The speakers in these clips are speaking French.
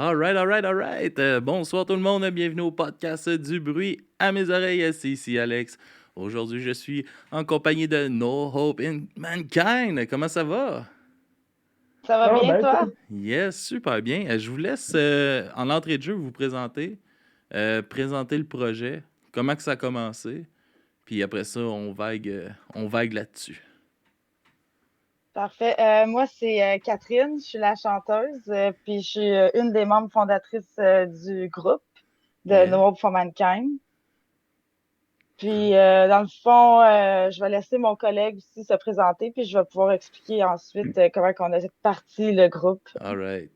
All right, all right, all right. Bonsoir tout le monde, bienvenue au podcast du bruit à mes oreilles. C'est ici Alex. Aujourd'hui, je suis en compagnie de No Hope in Mankind. Comment ça va? Ça va bien, Ben, toi? Yes, super bien. Je vous laisse, en entrée de jeu, vous présenter, présenter le projet, comment que ça a commencé, puis après ça, on vague là-dessus. Parfait. Moi, c'est Catherine, je suis la chanteuse, puis je suis une des membres fondatrices du groupe de Yeah. No Hope for Mankind. Puis, dans le fond, je vais laisser mon collègue aussi se présenter, puis je vais pouvoir expliquer ensuite comment on a parti le groupe. All right.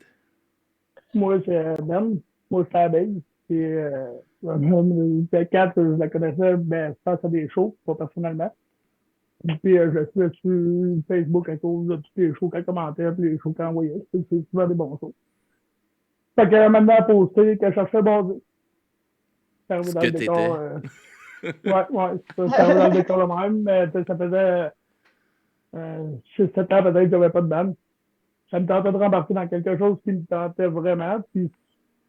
moi, c'est Ben. Moi, c'est Abeille. Kat, je la connaissais, ben, face à des shows, pas personnellement. Puis, je suis sur Facebook à cause de tous les shows qu'elle commentait, puis les shows qu'elle envoyait. C'est souvent des bons shows. Fait que maintenant, elle a posté qu'elle cherchait Basé. C'est arrivé Ce dans que le décor. t'étais. Ouais, c'est arrivé dans le décor le même, mais ça faisait 6-7 ans peut-être que j'avais pas de bande. Ça me tentait de rembarquer dans quelque chose qui me tentait vraiment. Puis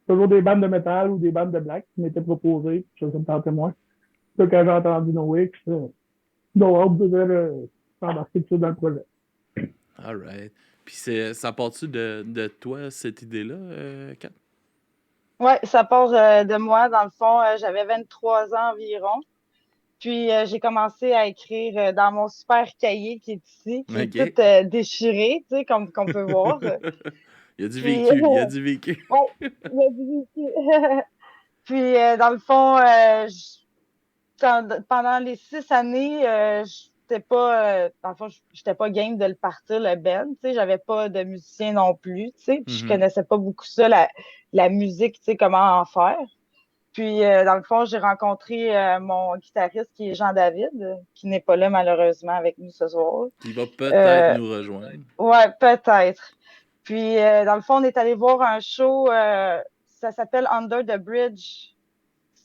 toujours des bandes de métal ou des bandes de black qui m'étaient proposées. Puis ça me tentait moins. Là, quand j'ai entendu No Way, No Hope devait s'embarquer tout dans le projet. All right. Puis ça part-tu de toi, cette idée-là, Kat? Ouais, ça part de moi. Dans le fond, j'avais 23 ans environ. Puis, j'ai commencé à écrire dans mon super cahier qui est ici, qui est OK. tout déchiré, tu sais, comme qu'on peut voir. Il y a du Puis, vécu, il y a du vécu. ouais, il a dit ici. Puis, dans le fond, pendant les 6 années, j'étais pas, dans le fond, j'étais pas game de le partir, le band, tu sais, j'avais pas de musicien non plus, tu sais, puis je Mhm. connaissais pas beaucoup ça, la musique, tu sais, comment en faire. Puis, dans le fond, j'ai rencontré mon guitariste qui est Jean-David, qui n'est pas là malheureusement avec nous ce soir. Qui va peut-être Euh, nous rejoindre. ouais, peut-être. Puis, dans le fond, on est allé voir un show, ça s'appelle Under the Bridge.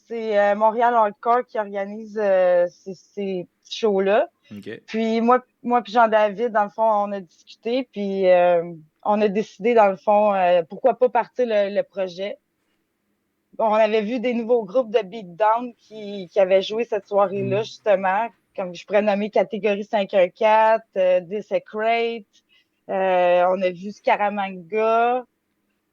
C'est Montréal Hardcore qui organise ces shows-là. OK. Puis moi puis Jean-David, dans le fond, on a discuté, puis on a décidé, dans le fond, pourquoi pas partir le projet. On avait vu des nouveaux groupes de beatdown qui avaient joué cette soirée-là, justement, comme je pourrais nommer Catégorie 514, Desecrate, on a vu Scaramanga,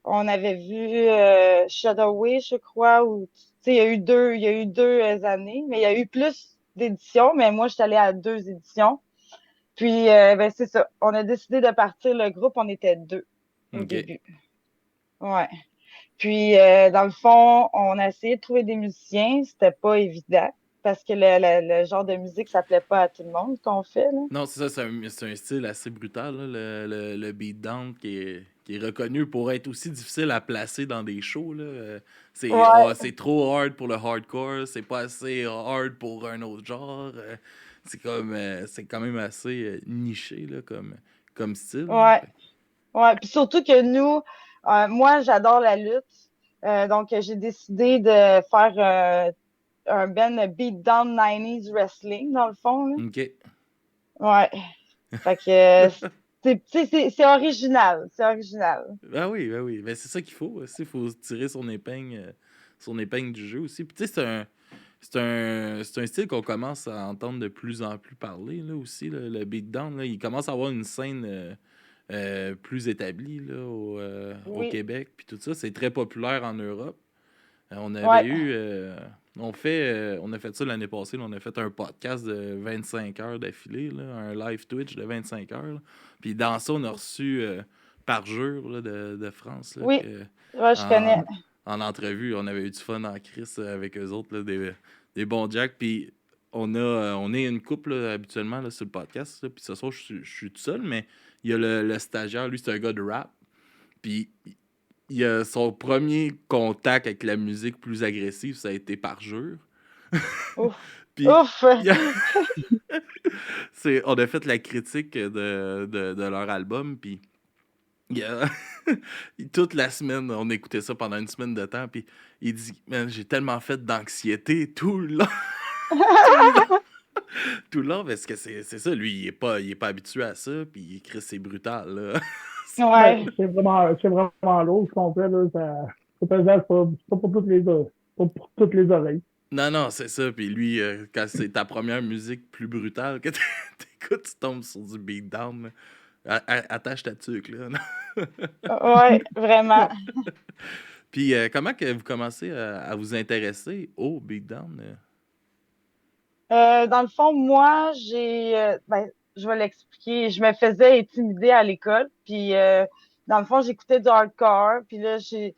on avait vu Shadowway, je crois, ou tu sais, il y a eu deux années, mais il y a eu plus d'éditions, mais moi, je suis allée à 2 éditions. Puis, ben, c'est ça. On a décidé de partir le groupe, on était 2 au OK. début. Ouais. Puis, dans le fond, on a essayé de trouver des musiciens. C'était pas évident parce que le genre de musique, ça plaît pas à tout le monde, ce qu'on fait, là. Non, c'est ça, c'est un style assez brutal, là, le beatdown qui est reconnu pour être aussi difficile à placer dans des shows, là. Ouais, C'est trop hard pour le hardcore, c'est pas assez hard pour un autre genre. C'est quand même assez niché, là, comme style, là. ouais, ouais. Puis surtout que nous, moi, j'adore la lutte. Donc, j'ai décidé de faire un beatdown 90s wrestling, dans le fond, là. OK. Ouais. Fait que c'est original. C'est original. Ben oui, ben c'est ça qu'il faut aussi, il faut tirer son épingle du jeu aussi. Puis tu sais, c'est un style qu'on commence à entendre de plus en plus parler, là, aussi, là, le beatdown, là. Il commence à avoir une scène plus établie, là, au Oui. Québec, puis tout ça. C'est très populaire en Europe. On avait Ouais. eu... on a fait ça l'année passée, là, on a fait un podcast de 25 heures d'affilée, là, un live Twitch de 25 heures, là. Puis dans ça, on a reçu Parjure, là, de France, là, Oui. Ouais, je connais. en entrevue. On avait eu du fun en crise avec eux autres, là, des bons jacks. Puis on est une couple, là, habituellement, là, sur le podcast, là. Puis ce soir, je suis tout seul, mais il y a le stagiaire, lui, c'est un gars de rap. Puis il a son premier contact avec la musique plus agressive, ça a été Parjure. Ouf. Puis Ouf. il a- on a fait la critique de leur album, puis il a- toute la semaine, on écoutait ça pendant une semaine de temps, puis il dit, man, j'ai tellement fait d'anxiété tout le long. Tout le long. Tout le long, parce que c'est ça, lui, il est pas habitué à ça, puis Chris, c'est brutal, là. Ouais, Ouais. c'est vraiment lourd ce qu'on fait, là. C'est pesant, c'est pas pour pour toutes les oreilles. Non, non, c'est ça. Puis lui, quand c'est ta première musique plus brutale que t'écoutes, tu tombes sur du beatdown, là. Attache ta tuque, là. Ouais, vraiment. Puis comment que vous commencez à vous intéresser au beatdown? Dans le fond, moi, ben, je vais l'expliquer. Je me faisais intimider à l'école, puis dans le fond, j'écoutais du hardcore, puis là, je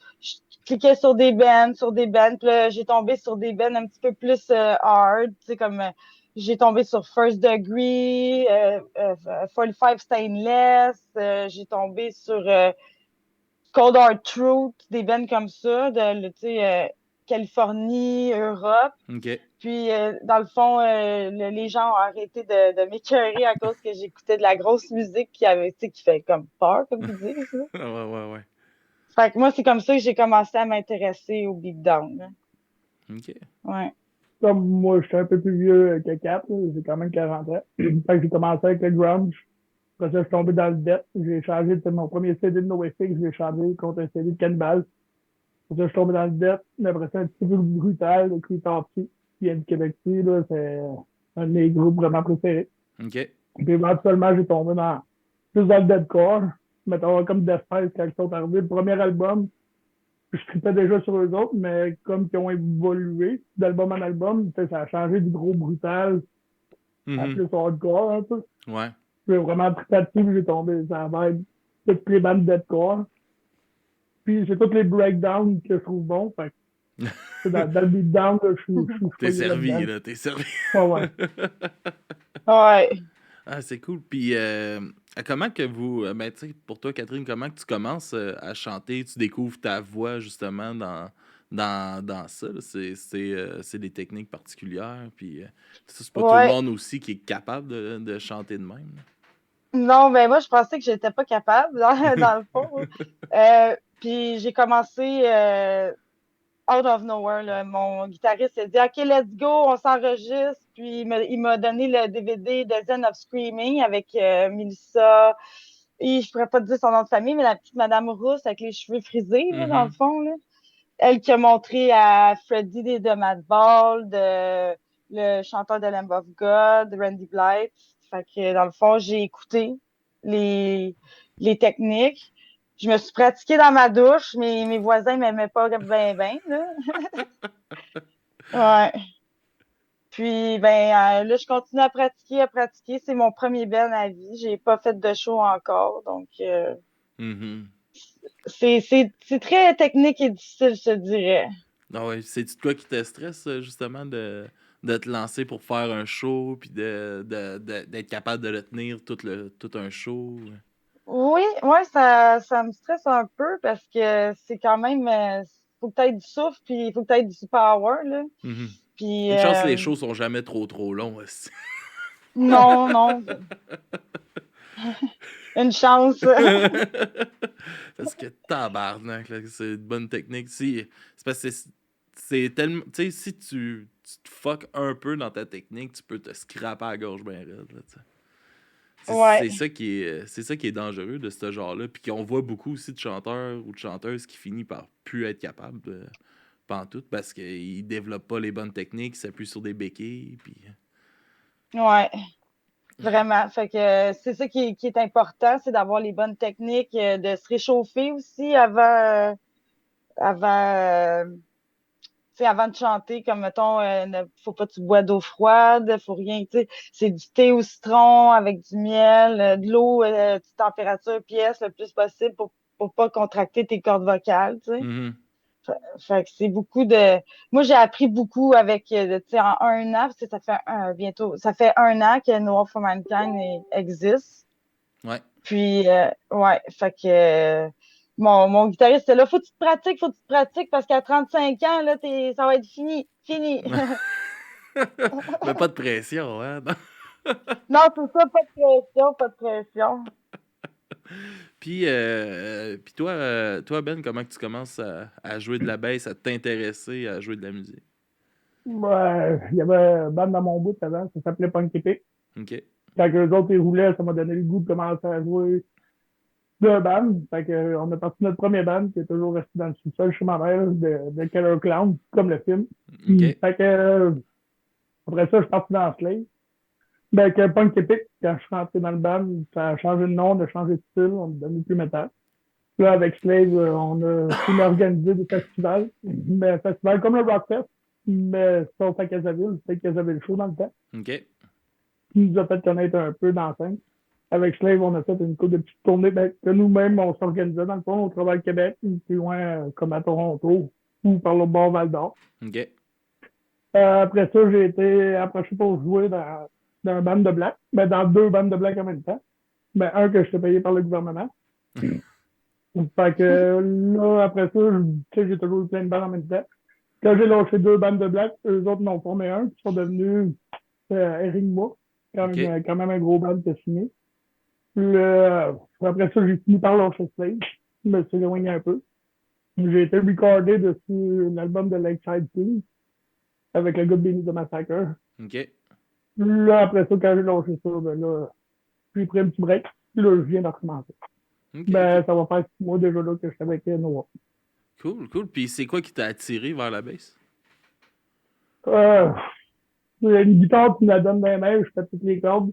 cliquais sur des bands, puis là, j'ai tombé sur des bands un petit peu plus hard, tu sais, comme j'ai tombé sur First Degree, 45 Stainless, j'ai tombé sur Cold Hard Truth, des bands comme ça, tu sais, Californie, Europe. OK. Puis, dans le fond, les gens ont arrêté de m'écœurer à cause que j'écoutais de la grosse musique tu sais, qui fait comme peur, comme ils disent, là. Ouais, ouais, ouais. Fait que moi, c'est comme ça que j'ai commencé à m'intéresser au Big Down, là. OK. Ouais. Comme moi, je suis un peu plus vieux que Cap, là, j'ai quand même 40 ans. Fait que j'ai commencé avec le grunge. Après ça, je suis tombé dans le death. J'ai changé de mon premier CD de NoFX, je l'ai changé contre un CD de Cannibal. Après ça, je suis tombé dans le death. Mais après ça, un petit peu plus brutal, le Creep qui vient du Québec. Là, c'est un de mes groupes vraiment préférés. OK. Puis éventuellement, j'ai tombé plus dans le deathcore. Mettons, comme Deathfest quand ils sont arrivés. Le premier album, je tripais déjà sur eux autres, mais comme ils ont évolué d'album en album, ça a changé du gros brutal à Mhm. plus hardcore un peu. Ouais. J'ai vraiment trippé dessus, puis j'ai tombé dans la vibe toutes les bandes deathcore. Puis j'ai tous les breakdowns que je trouve bons. Fait que, dans le beatdown, là, je suis T'es fouillé servi, là-dedans. là. T'es servi. Ah ouais. Ouais. Ah, c'est cool. Puis, comment que vous. Ben, tu sais, pour toi, Catherine, comment que tu commences à chanter? Tu découvres ta voix, justement, dans ça, là. C'est des techniques particulières. Puis, ça, c'est pas tout le Ouais. monde aussi qui est capable de chanter de même, Non, ben moi, je pensais que j'étais pas capable, dans le fond. Puis j'ai commencé out of nowhere, là. Mon guitariste a dit OK, let's go, on s'enregistre. Puis il m'a donné le DVD de Zen of Screaming avec Melissa. Et je pourrais pas te dire son nom de famille, mais la petite Madame Rousse avec les cheveux frisés, là, dans le là. fond, là. Elle qui a montré à Freddie de Madball, le chanteur de Lamb of God, Randy Blythe. Fait que dans le fond, j'ai écouté les, les techniques. Je me suis pratiquée dans ma douche, mais mes voisins m'aimaient pas bien, bien, là. Ouais. Puis, ben, là, je continue à pratiquer, à pratiquer. C'est mon premier band à vie. J'ai pas fait de show encore. Donc, Mhm. c'est très technique et difficile, je te dirais. Ah ouais, c'est-tu toi qui te stresse, justement, de te lancer pour faire un show, puis d'être capable de le tenir tout un show? Oui, ouais, ça me stresse un peu parce que c'est quand même, faut que tu aies du souffle, puis il faut que tu aies du power, là. Mhm. Puis, Une chance, les shows sont jamais trop longs, aussi. non, non, une chance. Parce que tabarnak, là, c'est une bonne technique. C'est parce que c'est tellement. Tu sais, si tu te fuck un peu dans ta technique, tu peux te scraper à la gorge bien raide, là, tu sais. Ouais, C'est ça qui est dangereux de ce genre-là. Puis qu'on voit beaucoup aussi de chanteurs ou de chanteuses qui finissent par plus être capables de pantoute parce qu'ils développent pas les bonnes techniques, ils s'appuient sur des béquilles. Puis... ouais, vraiment. Fait que c'est ça qui est important, c'est d'avoir les bonnes techniques, de se réchauffer aussi avant, tu sais, avant de chanter, comme mettons, faut pas que tu bois d'eau froide, faut rien, tu sais, c'est du thé au citron avec du miel, de l'eau, température pièce le plus possible pour pas contracter tes cordes vocales, tu sais. Mhm. Fait que c'est beaucoup de. Moi, j'ai appris beaucoup avec, tu sais, en un an, parce que ça fait un an que No War for Mankind existe. Ouais. Puis, ouais, fait que mon guitariste était là, faut que tu te pratiques parce qu'à 35 ans, là, ça va être fini, fini. Mais pas de pression, hein? Non? Non, c'est ça, pas de pression, pas de pression. Puis toi, Ben, comment que tu commences à jouer de la bass, à t'intéresser à jouer de la musique? Ouais, il y avait un band dans mon bout avant, ça s'appelait Punk Epic. OK. Quand eux autres ils roulaient, ça m'a donné le goût de commencer à jouer d'un band. Fait que, on a parti notre premier band qui est toujours resté dans le sous-sol chez ma mère, de Killer Clown, comme le film. OK. Fait que, après ça, je suis parti dans Slave. Ben, avec Punk Epic, quand je suis rentré dans le band, ça a changé de nom, on a changé de style, on est devenu plus métal. Là, avec Slave, on a fini à organiser des festivals. Mais festivals comme le Rockfest, mais sauf à Casaville, c'était Casaville Show dans le temps. OK. Qui nous a fait connaître un peu dans la scène. Avec Slave, on a fait une couple de petites tournées ben, que nous-mêmes, on s'organisait dans le fond, au travail Québec, ou plus loin, comme à Toronto, ou par le bord Val d'Or. OK. Après ça, j'ai été approché pour jouer dans un band de black, ben, dans deux bandes de black en même temps. Ben, un que je t'ai payé par le gouvernement. Fait que là, après ça, tu sais, j'ai toujours eu plein de bandes en même temps. Quand j'ai lâché deux bandes de black, eux autres m'ont formé un, qui sont devenus Eric Moore, OK. quand même un gros band qui a signé. Le, après ça, j'ai fini par lâcher Slave. Je me suis éloigné un peu. J'ai été recordé dessus l'album de Lakeside Team avec le gars de Benny the Massacre. OK. Là, après ça, quand j'ai lâché ça, ben là, j'ai pris un petit break. Puis là, je viens de recommencer. OK. Ben, OK. ça va faire 6 mois déjà là que je suis avec Noah. Cool, cool. Puis c'est quoi qui t'a attiré vers la bass? Euh, une guitare, tu me la donnes dans les mains, je fais toutes les cordes.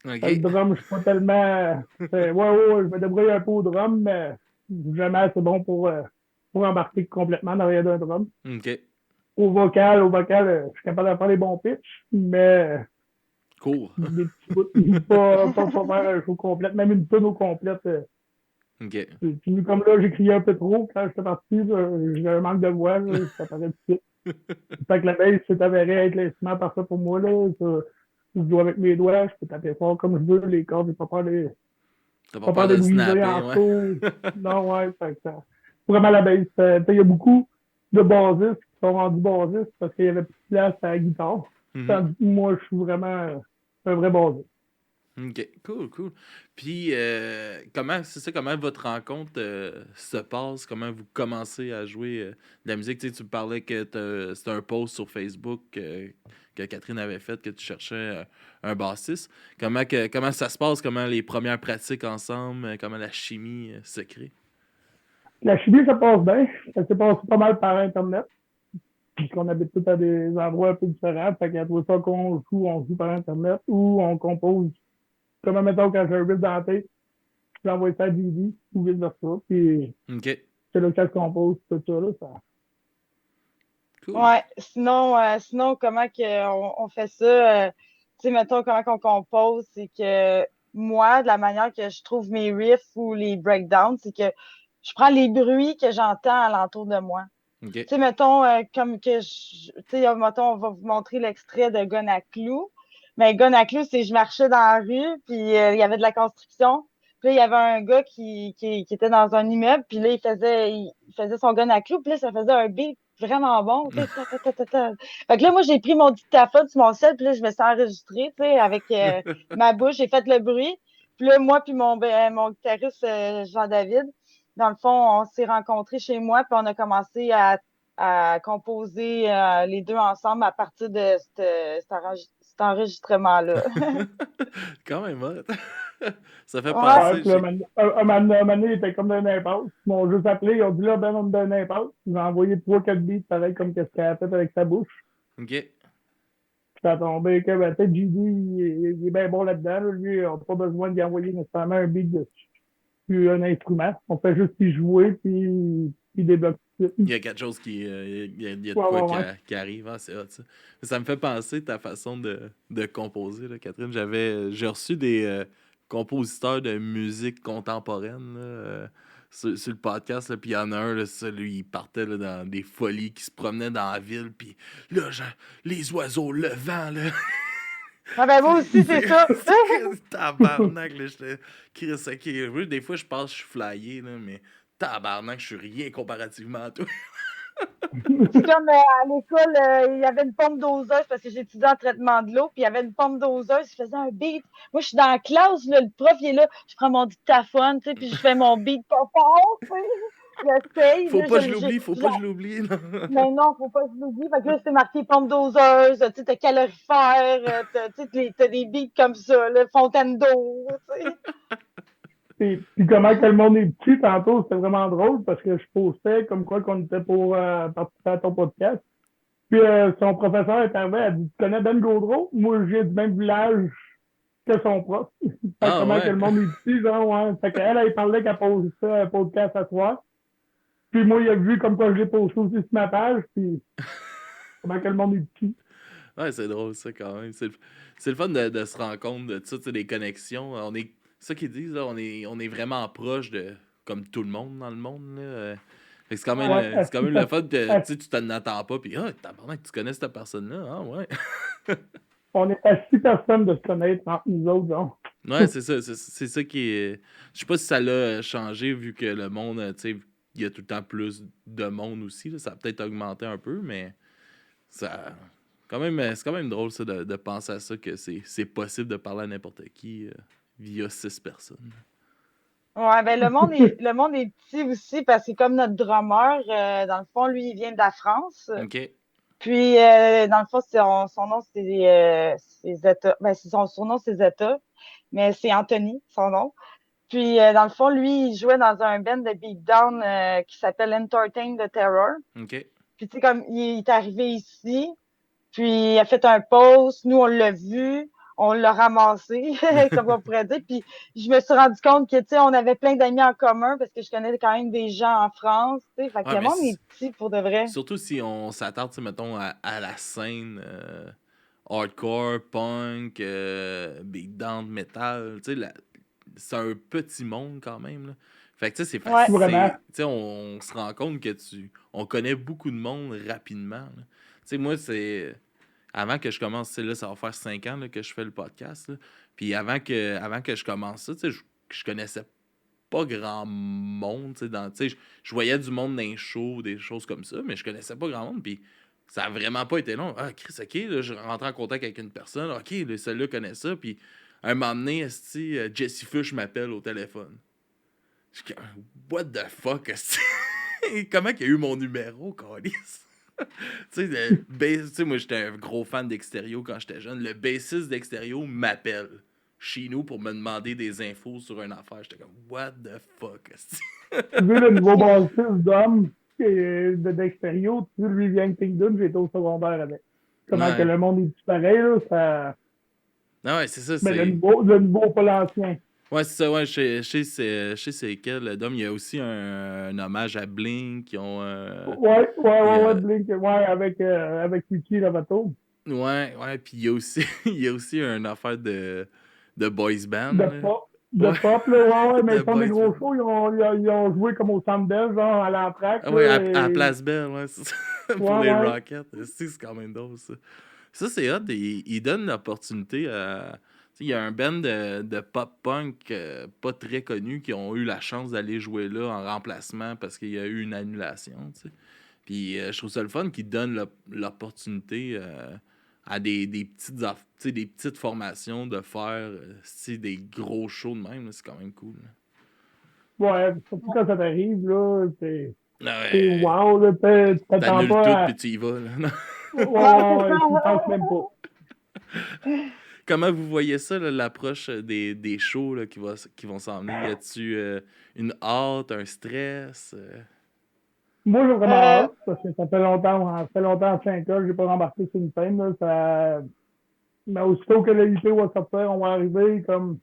Le OK. drum, je suis pas tellement. Ouais, je me débrouille un peu au drum, mais jamais assez bon pour embarquer complètement dans l'arrière d'un drum. OK. Au vocal, je suis capable de faire les bons pitchs, mais Cool. des petits bouts, pas faire un show complet, même une tonne au complète. OK. Puis comme là, j'ai crié un peu trop quand j'étais parti, j'ai un manque de voix, là, ça paraît tout de suite. Fait que la bass s'est avéré être l'instrument parfait pour moi, là. Je joue avec mes doigts, je peux taper fort comme je veux, les cordes, j'ai T'as pas pas peur peur de de briser snapper, en ouais. show. Non, ouais, fait que ça. Vraiment la bass. Il y a beaucoup de bassistes qui sont rendus bassistes parce qu'il y avait plus de place à la guitare. Mhm. Tandis que moi, je suis vraiment un vrai bassiste. OK, cool, cool. Puis, comment votre rencontre se passe? Comment vous commencez à jouer de la musique? Tu sais, tu me parlais que c'était un post sur Facebook que Catherine avait fait, que tu cherchais un bassiste. Comment ça se passe? Comment les premières pratiques ensemble? Comment la chimie se crée? La chimie, ça passe bien. Ça s'est passé pas mal par Internet. Puisqu'on habite tous à des endroits un peu différents. Fait qu'à toute fois qu'on joue, on joue par Internet ou on compose. Comme mettons quand j'ai un riff dans la tête, j'envoie ça à Didi ou vice-versa. Puis OK, c'est là que ça se compose, tout ça, là, ça. cool. Ouais, sinon comment on fait ça? Tu sais, mettons, comment qu'on compose, c'est que moi, de la manière que je trouve mes riffs ou les breakdowns, c'est que je prends les bruits que j'entends alentour de moi. OK. Tu sais, mettons, comme que tu sais, mettons, on va vous montrer l'extrait de Gun à Clou. Mais Gun à Clou, c'est je marchais dans la rue, puis il y avait de la construction. Puis là, il y avait un gars qui était dans un immeuble, puis là, il faisait son gun à clou, puis là, ça faisait un beat vraiment bon. Tu sais, ta, ta, ta, ta, ta. Fait que là, moi, j'ai pris mon dictaphone sur mon sel, puis là, je me suis enregistrée, tu sais, avec ma bouche, j'ai fait le bruit. Puis là, moi, puis mon guitariste, Jean-David, dans le fond, on s'est rencontrés chez moi, puis on a commencé à composer les deux ensemble à partir de cet enregistrement-là. Quand même, hot. Ça fait Ouais. Ouais, penser, puis là, un moment donné, il était comme dans une impasse. Ils m'ont juste appelé, ils ont dit là, ben, on me donne une impasse. Ils m'ont envoyé 3-4 beats, pareil comme qu'est-ce qu'elle a fait avec sa bouche. OK. Puis ça a tombé que, ben, peut-être JD, il est bien bon là-dedans. Là. Lui, on n'a pas besoin d'y envoyer nécessairement un beat dessus. Puis un instrument. On fait juste y jouer, puis débloque tout de Il suite. y a quelque chose il y a de Ouais, quoi ouais, ouais. qui arrive, hein, c'est hot, ça. Ça me fait penser ta façon de composer, là, Catherine. J'ai reçu des compositeurs de musique contemporaine là, sur le podcast, là, puis il y en a un, là, ça, lui, il partait là, dans des folies, qui se promenait dans la ville, puis là, genre, les oiseaux, le vent, là. Ah ben moi aussi, c'est ça. C'est tabarnak, là, j'étais Chris, ok. Oui, des fois, je pense que je suis flyé, là, mais tabarnak, je suis rien comparativement à toi. C'est comme à l'école, il y avait une pompe doseuse parce que j'étudiais en traitement de l'eau, puis il y avait une pompe doseuse, je faisais un beat. Moi, je suis dans la classe, là, le prof il est là, je prends mon dictaphone, tu sais, puis je fais mon beat pas fort, tu sais. J'essaye. Faut Là, pas que je l'oublie, faut pas que je l'oublie. Mais non, faut pas que je l'oublie. Fait que là, c'est marqué pompe doseuse, tu sais, t'as calorifère, t'as des beats comme ça, là, fontaine d'eau, tu sais. Puis comment que le monde est petit, tantôt, c'était vraiment drôle parce que je postais comme quoi qu'on était pour participer à ton podcast. Puis son professeur est arrivé, elle dit, tu connais Ben Gaudreau? Moi, j'ai du même village que son prof. Fait que Ah comment que ouais. le monde est petit, genre, ouais. Fait qu'elle, elle parlait qu'elle posait un podcast à soi. Puis moi, il a vu comme quoi je l'ai posté aussi sur ma page, puis comment que le monde est petit. Ouais, c'est drôle ça quand même. C'est le fun de se rendre compte de ça, tu sais, des connexions. C'est ça qu'ils disent, là, on est vraiment proche de comme tout le monde dans le monde. Là. Fait que Ouais, c'est quand même le fun que tu assis- sais, tu t'en attends pas, puis tabarnak, tu connais cette personne-là. Ah ouais. on est à 6 personnes de se connaître entre nous autres, genre. Ouais, c'est ça. C'est ça qui est. Je sais pas si ça l'a changé vu que le monde, tu sais, il y a tout le temps plus de monde aussi. Là. Ça a peut-être augmenté un peu, mais ça. Quand même, c'est quand même drôle ça, de penser à ça, que c'est possible de parler à n'importe qui via 6 personnes. Ouais, ben le monde est petit aussi parce que comme notre drummer, dans le fond, lui, il vient de la France. OK. Puis, dans le fond, son nom, c'est Zeta. Ben, c'est son surnom, c'est Zeta. Mais c'est Anthony, son nom. Puis, dans le fond, lui, il jouait dans un band de beatdown qui s'appelle Entertain the Terror. OK. Puis, tu sais, comme il est arrivé ici, puis il a fait un post, nous, on l'a vu, on l'a ramassé, comme on pourrait dire. Puis, je me suis rendu compte que, tu sais, on avait plein d'amis en commun parce que je connais quand même des gens en France, tu sais. Fait que Ouais, le mais monde est petit pour de vrai. surtout si on s'attarde, tu sais, mettons, à la scène hardcore, punk, beatdown, metal, tu sais, c'est un petit monde quand même, là. Fait que, tu sais, c'est Ouais. facile. Vraiment. Tu sais, on se rend compte que on connaît beaucoup de monde rapidement, là. Tu sais, moi, c'est. Avant que je commence, tu sais, là, ça va faire 5 ans là, que je fais le podcast, là. Puis avant que je commence ça, tu sais, je connaissais pas grand monde, tu sais, je voyais du monde dans les shows, des choses comme ça, mais je connaissais pas grand monde, puis ça a vraiment pas été long. Ah, Chris, OK, là, je rentre en contact avec une personne, OK, là, celui-là connaît ça, puis un moment donné, esti, Jesse Fush m'appelle au téléphone. Je suis comme, what the fuck, esti? Comment qu'il a eu mon numéro, Calis? Tu sais, moi, j'étais un gros fan d'Extérieur quand j'étais jeune. Le bassiste d'Extérieur m'appelle chez nous pour me demander des infos sur une affaire. J'étais comme, what the fuck, esti? Vu le nouveau bassiste d'homme de Dexterio, tu sais, lui vient de Kingdom, j'étais au secondaire avec. Comment que Ouais. le monde est petit pareil, là, ça. Ah ouais, c'est ça, Mais c'est. le nouveau, pas l'ancien. Ouais, c'est ça, ouais, je sais c'est quel. Dom, il y a aussi un hommage à Blink, qui ont. Ouais, Blink, ouais, avec Wiki Lavato. Ouais, puis il y a aussi, il y a aussi une affaire de boys band. De Là. pop. De Ouais, pop, là, ouais, mais de ils font des boys gros band. shows, ils ont joué comme au Centre Bell, genre à l'entraque, Ah ouais, là, à et... Place Belle, ouais, c'est ça. Pour Ouais, les ouais. Rockets. C'est quand même drôle, ça. Ça, c'est hot. Il donne l'opportunité à. Tu sais, il y a un band de pop-punk pas très connu qui ont eu la chance d'aller jouer là en remplacement parce qu'il y a eu une annulation, tu sais. Puis je trouve ça le fun qu'ils donnent l'opportunité à tu sais, des petites formations de faire tu sais, des gros shows de même. Là. C'est quand même cool. Là. Ouais, surtout quand ça t'arrive, là, Ah c'est ouais, wow, là, tu t'attends t'annules tout pas à... puis tu y vas. Là. Ouais, Ouais, c'est ouais, ça. ouais, tu y penses même pas. Comment vous voyez ça, là, l'approche des shows là, qui vont s'en venir? Y a-tu une hâte, un stress? Moi, j'ai vraiment Euh, hâte, parce que ça fait longtemps, 5 ans, que j'ai pas rembarqué sur une scène, là, mais aussitôt que le IP va sortir, on va arriver, comme,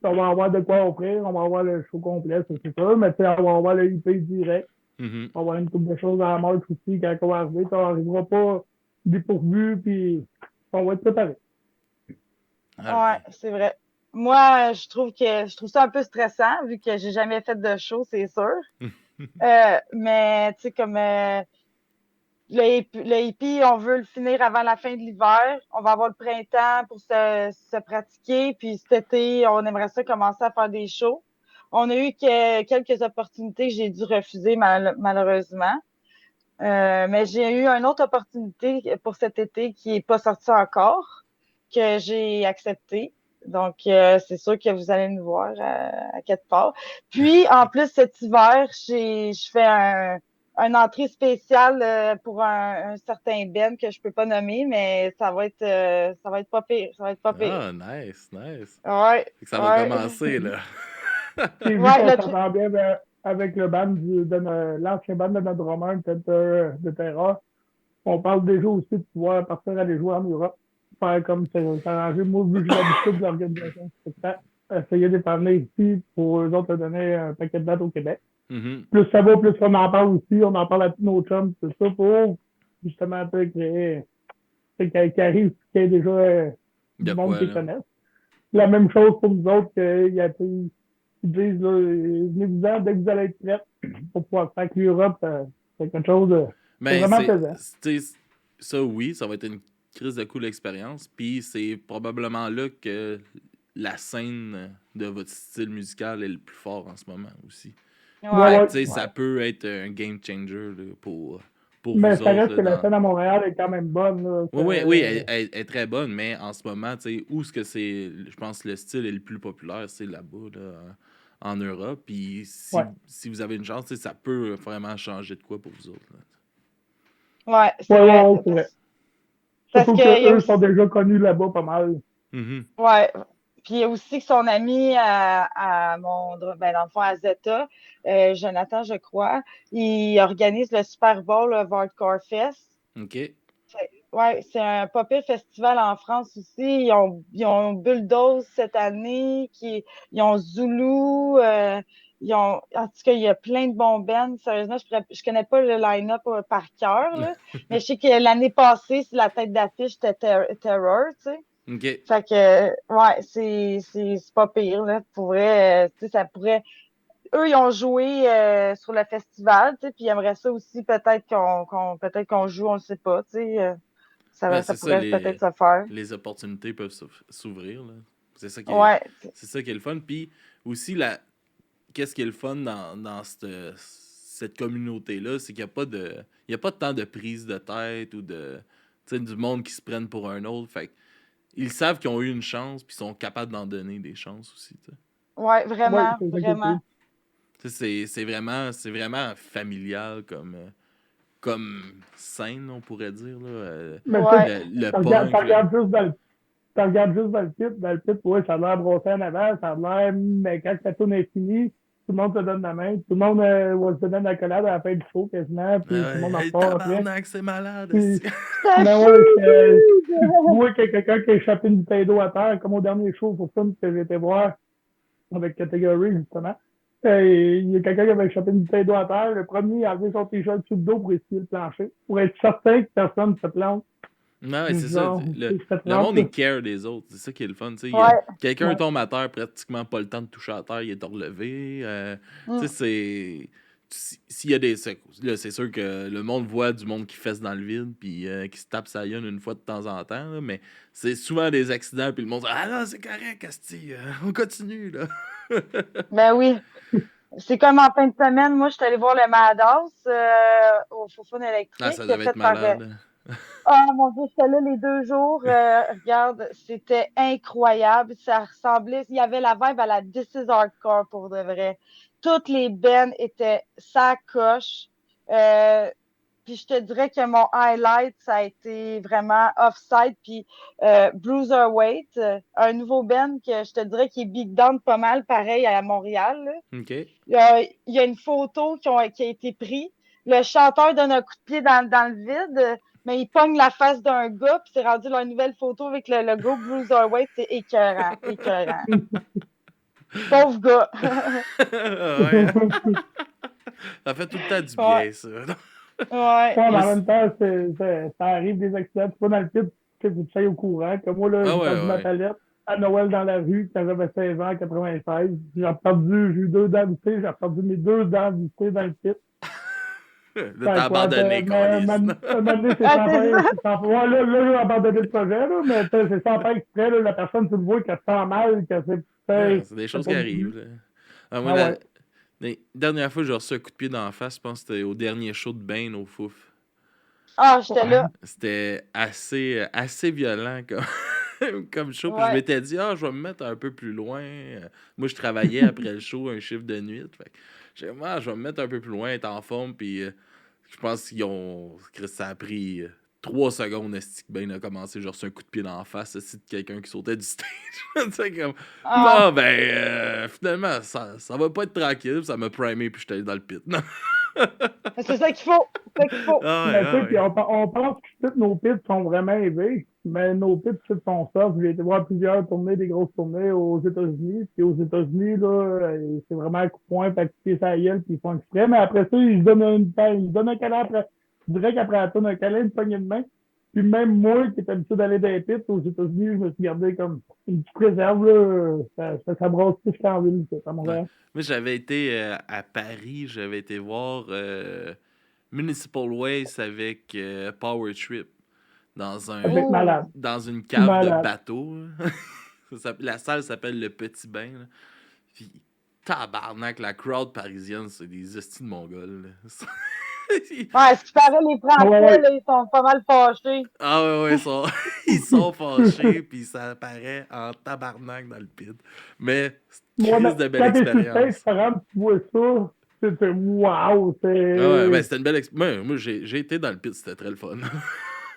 on va avoir de quoi offrir, on va avoir le show complet, ça, c'est sûr, mais tu sais, on va avoir le IP direct, Mhm. on va avoir une couple de choses à la marque aussi, quand on va arriver, puis on n'arrivera pas dépourvu, puis on va être préparé. All ouais, right. c'est vrai. Moi, je trouve ça un peu stressant vu que j'ai jamais fait de show, c'est sûr. Mais tu sais, comme le hippie, on veut le finir avant la fin de l'hiver. On va avoir le printemps pour se pratiquer. Puis cet été, on aimerait ça commencer à faire des shows. On a eu quelques opportunités que j'ai dû refuser malheureusement. Mais j'ai eu une autre opportunité pour cet été qui est pas sortie encore, que j'ai acceptée. Donc, c'est sûr que vous allez nous voir à quelque part. Puis, en plus, cet hiver, je fais un entrée spéciale pour un certain band que je peux pas nommer, mais ça va être pas pire. Ça va être pas pire. Ah, nice. Ouais, Fait que ça va ouais. commencer, là. J'ai vu Ouais, qu'on s'entend bien avec le band l'ancien band de notre drummer, peut-être de Terra. On parle déjà aussi de pouvoir partir aller jouer en Europe. Faire comme s'arranger. Moi, vu que j'ai l'habitude de l'organisation du spectacle, essayer de parler ici pour eux autres donner un paquet de dates au Québec. Mhm. Plus ça va, plus on en parle aussi. On en parle à tous nos chums, tout ça, pour justement un peu créer, qui arrive, qu'il y ait déjà De du monde quoi, qui là? connaisse. La même chose pour nous autres, ils disent, là, venez-vous-en dès que vous allez être prêts pour pouvoir faire que l'Europe, c'est quelque chose de. C'est Ben, vraiment plaisant. ça, oui, ça va être une crise de cool expérience. Puis c'est probablement là que la scène de votre style musical est le plus fort en ce moment aussi. Ouais, Fait ouais, que, ouais. tu sais, ça peut être un game changer là, pour Mais vous ça autres. reste Là, que la scène à Montréal est quand même bonne, là. Oui, elle est très bonne, mais en ce moment, tu sais, où est-ce que c'est, je pense que le style est le plus populaire, c'est là-bas, là, en Europe. Puis Ouais. si vous avez une chance, tu sais, ça peut vraiment changer de quoi pour vous autres. Là. ouais, c'est Ouais, vrai. ouais, ouais, c'est vrai. Parce Surtout qu'il y a qu'eux aussi, sont déjà connus là-bas pas mal. Mhm. ouais. Puis il y a aussi que son ami ben dans le fond, à Zeta, Jonathan, je crois, il organise le Super Bowl of Hardcore Fest. OK. Ouais, c'est un pas pire festival en France aussi. Ils ont Bulldoze cette année, ils ont Zulu, en tout cas, il y a plein de bons bands. Sérieusement, je connais pas le line-up par cœur, là, mais je sais que l'année passée, la tête d'affiche était Terror, tu sais. OK. Fait que, ouais, c'est pas pire, là. Pour vrai, tu sais, ça pourrait. Eux, ils ont joué sur le festival, tu sais, puis ils aimeraient ça aussi, peut-être qu'on joue, on ne sait pas, tu sais. Ben, Ça c'est ça, pourrait peut-être se faire. les opportunités peuvent s'ouvrir. Là. C'est ça Ouais, c'est ça qui est le fun. Puis aussi, qu'est-ce qui est le fun dans cette communauté-là, c'est qu'il n'y a pas de. Il y a pas tant de prise de tête ou de. Tu sais, du monde qui se prennent pour un autre. Fait que ils savent qu'ils ont eu une chance, puis ils sont capables d'en donner des chances aussi. Tu sais. ouais, Ouais, vraiment, c'est ça qui est vraiment. cool. Tu sais, c'est vraiment familial comme scène, on pourrait dire. Là. Mais tu sais, Ouais, Le punk, là. tu regardes juste dans le pit, ouais, ça a l'air brossé en avant, ça a l'air, mais quand la tourne est finie, tout le monde se donne la main, tout le monde va se donner la collade à la fin du show quasiment, puis tout le monde en Hey, repart après. tabarnak, c'est malade. Puis, c'est mais fou! ouais, si tu vois qu'il y a quelqu'un qui a échappé une bouteille d'eau à terre, comme au dernier show pour film que j'ai été voir avec Category, justement. Il y a quelqu'un qui avait échappé une bouteille d'eau à terre. Le premier a enlevé son t-shirt sous le dos pour essuyer le plancher, pour être certain que personne ne se plante. Non, ouais, c'est ça. Genre, cette Le monde, rampe-là. il care des autres. C'est ça qui est le fun. Ouais. Quelqu'un Ouais. tombe à terre, pratiquement pas le temps de toucher à terre, il est relevé. Tu sais, Mm. c'est. S'il y a des. Là, c'est sûr que le monde voit du monde qui fesse dans le vide, puis qui se tape sa gueule une fois de temps en temps, là, mais c'est souvent des accidents, puis le monde dit ah non, c'est correct, Asti, on continue, là. Ben oui. C'est comme en fin de semaine, moi, je suis allée voir le Madhouse au Fofone Ah, électrique, ça devait être fait par. malade. Oh mon Dieu, j'étais là les 2 jours. Regarde, c'était incroyable. Ça ressemblait. Il y avait la vibe à la This is Hardcore pour de vrai. Toutes les bands étaient sacoche. Puis je te dirais que mon highlight, ça a été vraiment Offside puis Bruiserweight, un nouveau band que je te dirais qui est big down pas mal pareil à Montréal, là. OK. Il y a une photo qui a été prise. Le chanteur donne un coup de pied dans le vide, mais il pogne la face d'un gars, puis c'est rendu leur nouvelle photo avec le logo Bruiserweight. C'est écœurant, écœurant. Pauvre gars. Ouais, hein? Ça fait tout le temps du Ouais, bien, ça. ouais. Ouais, mais Moi, en même temps, ça arrive des accidents. Tu vas dans le pit, que tu te fais au courant. Comme moi, là, Ah j'ai perdu ma ouais. palette à Noël dans la rue quand j'avais 16 ans, en 96. J'ai eu 2 dents vissées, j'ai perdu mes 2 dents vissées dans le pit. Là, Fait t'as quoi, abandonné, Calis. un moment donné, c'est Ah, sans c'est faire, ça. c'est sans faire. Ouais, là, j'ai abandonné le projet, là, mais c'est sans faire exprès, là, la personne, tu le vois, qu'elle se sent mal, que C'est des c'est choses pas qui du arrivent. but. Là. Ah, moi, Ah ouais. la dernière fois que j'ai reçu un coup de pied dans la face, je pense que c'était au dernier show de Bane au Fouf. Ah, j'étais là. C'était assez violent. Comme... comme show. Puis je Ouais. m'étais dit, je vais me mettre un peu plus loin. Moi, je travaillais après le show, un chiffre de nuit. Fait que j'ai dit, je vais me mettre un peu plus loin, être en forme. Puis je pense que ça a pris 3 secondes, esti, que Ben a commencé. J'ai reçu un coup de pied dans la face, esti, de quelqu'un qui sautait du stage. Tu sais, comme, Ah, finalement, ça va pas être tranquille. Puis ça m'a primé, puis j'étais allé dans le pit. c'est ça qu'il faut. C'est ça qu'il faut. Mais tu sais, puis Ouais. on pense que tous nos pits sont vraiment élevés, mais nos pits sont soft. J'ai été voir plusieurs tournées, des grosses tournées aux États-Unis. Puis aux États-Unis, là, c'est vraiment un coup de poing, fait que ça gueule, puis ils font exprès. Mais après ça, ils se donnent ils se donnent un câlin après. Je dirais qu'après la tourne, un câlin, une poignée de main. Puis même moi, qui étais habitué d'aller dans les pits aux États-Unis, je me suis gardé comme une petite réserve, là. Ça brasse plus qu'en ville, ça, à Ouais. Montréal. Moi, j'avais été à Paris, j'avais été voir Municipal Waste avec Power Trip dans Ça doit être Oh. malade. dans une cave de Malade. bateau. Là. La salle s'appelle Le Petit Bain. Là. Puis, tabarnak, la crowd parisienne, c'est des hosties de Mongols. Là. Ouais, ce qui paraît, les Français, Ouais. là, ils sont pas mal fâchés. Ah ouais, ils sont fâchés, puis ça apparaît en tabarnak dans le pit. Mais, Moi, crise de belle quand t'es sur le stage, expérience. par exemple, tu vois ça, c'est wow, Ah ouais, c'est... c'était une belle expérience. Moi, j'ai été dans le pit, c'était très le fun.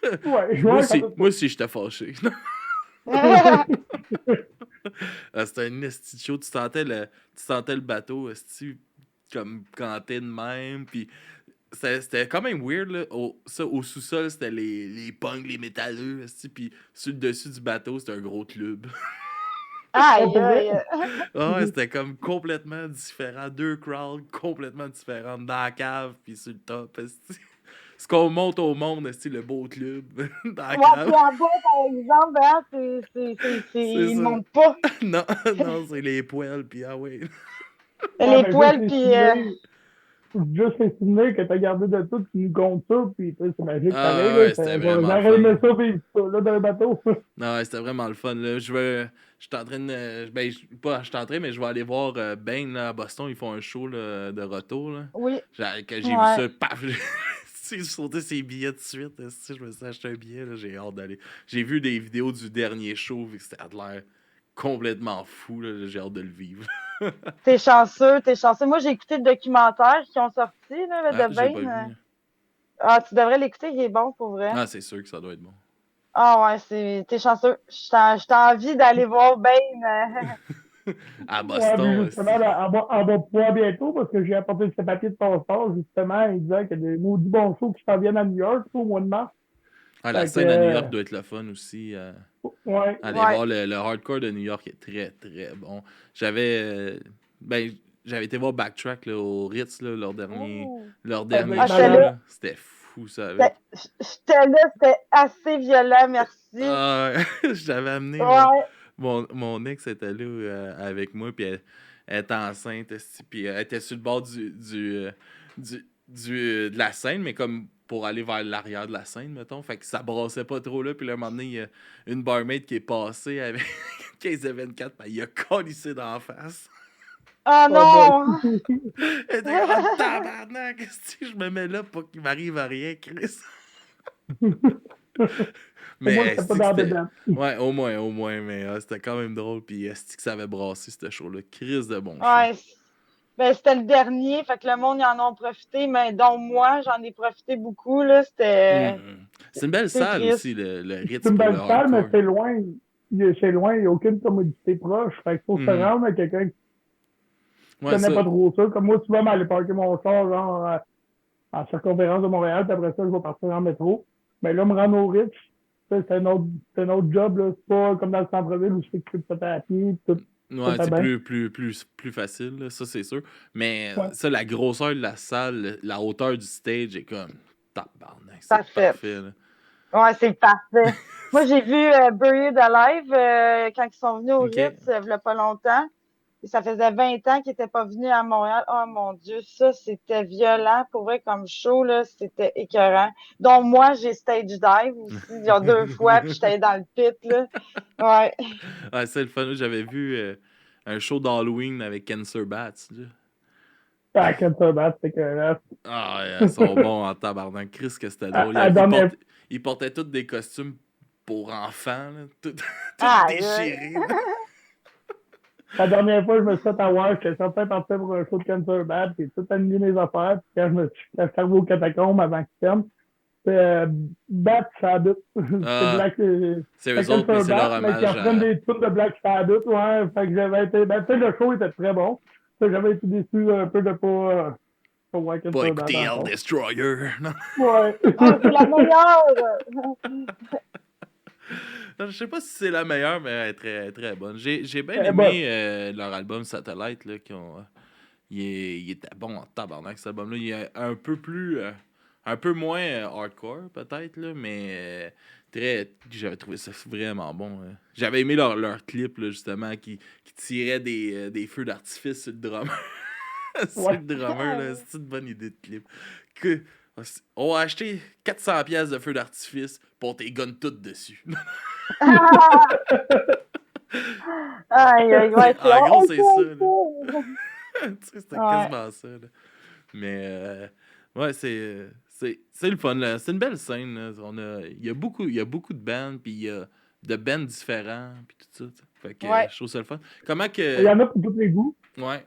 Ouais, je moi vois aussi, quand moi aussi, j'étais fâché. C'était un esti de show. Tu sentais le bateau, esti, comme canter de même. Puis c'était quand même weird, là. Au sous-sol, c'était les punks, les métalleux, esti. Puis sur le dessus du bateau, c'était un gros club. Aïe, aïe. Ouais, c'était comme complètement différent. 2 crowds complètement différentes dans la cave, puis sur le top, esti. Ce qu'on monte au monde, esti, le beau club dans la Ouais, cave. puis en bas, par exemple, hein, C'est ils ça. montent pas. Non, non, c'est les poêles, puis ah ouais. ouais, Les mais poêles, puis... juste les souvenirs que t'as gardé de tout, tu nous comptes ça, puis tu sais, c'est magique pareil, Ah là. ouais, c'était vraiment le J'aurais aimé fun. ça, puis ça, là, dans le bateau. Non, ouais, c'était vraiment le fun. Là. Je suis en train de. Pas, je suis en train, mais je vais aller voir Bane là, à Boston. Ils font un show là, de retour. Là. oui, Quand j'ai vu ouais. ça, paf! J'ai sauté ses billets tout de suite. Si je me suis acheté un billet, là, j'ai hâte d'aller. J'ai vu des vidéos du dernier show, vu que c'était de l'air complètement fou. Là, j'ai hâte de le vivre. T'es chanceux, t'es chanceux. Moi, j'ai écouté le documentaire qui ont sorti, là, Ah, de j'ai pas Bane. vu. Ah, tu devrais l'écouter, il est bon, pour vrai. Ah, c'est sûr que ça doit être bon. Ah ouais, t'es chanceux. J'ai envie d'aller voir Bane. À Ouais, puis Boston justement, aussi. là, on va pouvoir bientôt, parce que j'ai apporté ce papier de passeport, justement, il disait qu'il y a des maudits bons shows qui s'en viennent à New York, au mois de mars. Ah, la Fait que, scène à New York doit être le fun aussi. ouais. Allez Ouais. voir le hardcore de New York est très très bon. J'avais j'avais été voir Backtrack là, au Ritz là, Ouh. leur Ça doit dernier être Ah, j'étais show malade. là. là. C'était fou ça avec. J'étais là, c'était assez violent, merci. Ah, j'avais amené Ouais. mon ex était là avec moi puis elle était enceinte esti, puis elle était sur le bord de la scène mais comme pour aller vers l'arrière de la scène mettons fait que ça brassait pas trop là puis là un moment donné il y a une barmaid qui est passée avec 15 de 24 ben, il a collissé dans la face. Oh Oh boy. non! Elle était comme tabarnak esti, je me mets là pour qu'il m'arrive à rien Chris. Au moins, Mais c'était pas esti que dans la c'était dedans. ouais au moins mais c'était quand même drôle puis esti que ça avait brassé ce show là Chris de bon show. Ouais. Ben, c'était le dernier, fait que le monde y en a profité, mais dont moi, j'en ai profité beaucoup, là. C'est une belle C'est salle triste. aussi le C'est Ritz une pour le belle salle, mais hardcore. c'est loin. C'est loin, il n'y a aucune commodité proche. Fait qu'il faut se Mhm. rendre à quelqu'un qui Ouais connaît ça. pas trop ça. Comme moi, souvent, aller parker mon char, genre, en circonférence de Montréal, puis après ça, je vais partir en métro. Mais là, me rendre au Ritz, c'est un autre job, là. C'est pas comme dans le centre-ville où je sais que tu peux te faire à pied, tout Ouais, est c'est bien. plus facile, là, ça c'est sûr. Mais Ouais. ça, la grosseur de la salle, la hauteur du stage est comme tabarnak, c'est Parfait. parfait. Là. Ouais, c'est parfait. Moi, j'ai vu Buried Alive quand ils sont venus au Ok. Ritz, il y a pas longtemps. Et ça faisait 20 ans qu'ils n'étaient pas venus à Montréal. Oh mon Dieu, ça, c'était violent. Pour vrai, comme show, là, c'était écœurant. Donc, moi, j'ai stage dive aussi, il y a 2 fois, puis j'étais dans le pit, là. Ouais. Ouais, c'est le fun. J'avais vu un show d'Halloween avec Cancer Bats. Là. Ah, quand ça bat, c'est que là, Ah, ouais, ils sont bons en tabarnak. Chris, que c'était drôle. à la dernière, Ils portaient tous des costumes pour enfants, là, tout Ah, déchiré. Là. La dernière fois, je me suis fait avoir, j'étais certain de partir pour un show de Cancer Bad, puis tout annulé mes affaires, puis quand je suis arrivé aux catacombes avant qu'ils ferment, c'est Bat Sabbath. C'est Ah, Black, c'est c'est eux autres, mais Cancer c'est leur Bat, mais qui hommage reprennent à... des trucs de Black Sabbath, ouais, fait que j'avais été, ben, tu sais, le show était très bon. J'avais été déçu un peu de pas voir Pas Cancer Bat écouter Hell encore. Destroyer. Non. Ouais. ah, c'est la meilleure! Je sais pas si c'est la meilleure, mais elle est très, très bonne. J'ai bien Eh ben, aimé leur album Satellite, là, il était bon en tabarnak, cet album-là. Il est un peu plus... un peu moins hardcore, peut-être, là, mais j'avais trouvé ça vraiment bon. J'avais aimé leur clip, là, justement, qui tirait des feux d'artifice sur le drummer. Sur ouais. le drummer, là, c'est une bonne idée de clip. Que, on va acheter 400 pièces de feux d'artifice pour tes guns toutes dessus. Aïe, aïe, ouais, c'est En gros, ok, c'est ça. Là. ok. Tu sais, c'était Ouais. quasiment ça. Là. Mais ouais, c'est le fun. Là. C'est une belle scène. Là. Il y a beaucoup de bands, puis il y a de bands différents, puis tout ça. T'sais. Fait que Ouais. je trouve ça le fun. Comment Il y que. en a pour tous les goûts. Ouais.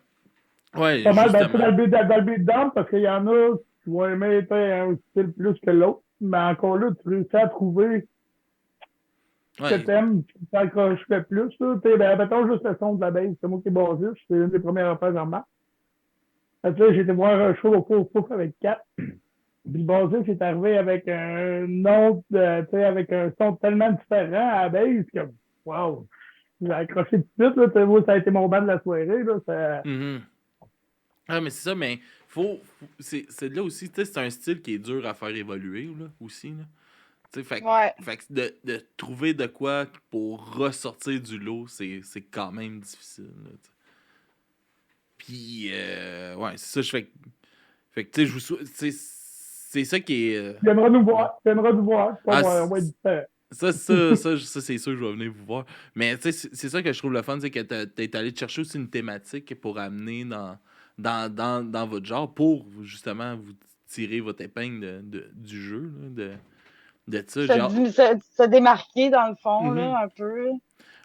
Ouais, Pas mal, ben, tu sais, justement. dans le beatdown, parce qu'il y en a qui vont aimer un style plus que l'autre. Mais encore là, tu réussis à trouver ce que Ouais. t'aimes, qui t'accroche le plus. Là. Ben, mettons juste le son de la bass, c'est moi qui est basiste, c'est une des premières affaires en marque. Fait que là, j'ai été voir un show au Pouf avec Kat. Puis le bassiste est arrivé avec un autre, tu sais, avec un son tellement différent à la bass que, wow, j'ai accroché tout de suite, là. Moi, ça a été mon band de la soirée, là. Mhm. Ah, mais c'est ça, mais c'est là aussi, tu sais, c'est un style qui est dur à faire évoluer, là, aussi, là. Tu sais, Ouais. fait que de trouver de quoi pour ressortir du lot, c'est quand même difficile, là, tu sais. Puis, ouais, c'est ça, fait que, tu sais, c'est ça qui est... Tu aimeras nous voir, pas ah, moi, on va être différent. ça c'est sûr que je vais venir vous voir. Mais, tu sais, c'est ça que je trouve le fun, c'est que t'es allé chercher aussi une thématique pour amener dans votre genre, pour, justement, vous tirer votre épingle du jeu, là, de ça. Se démarquer, dans le fond, Mhm. là, un peu.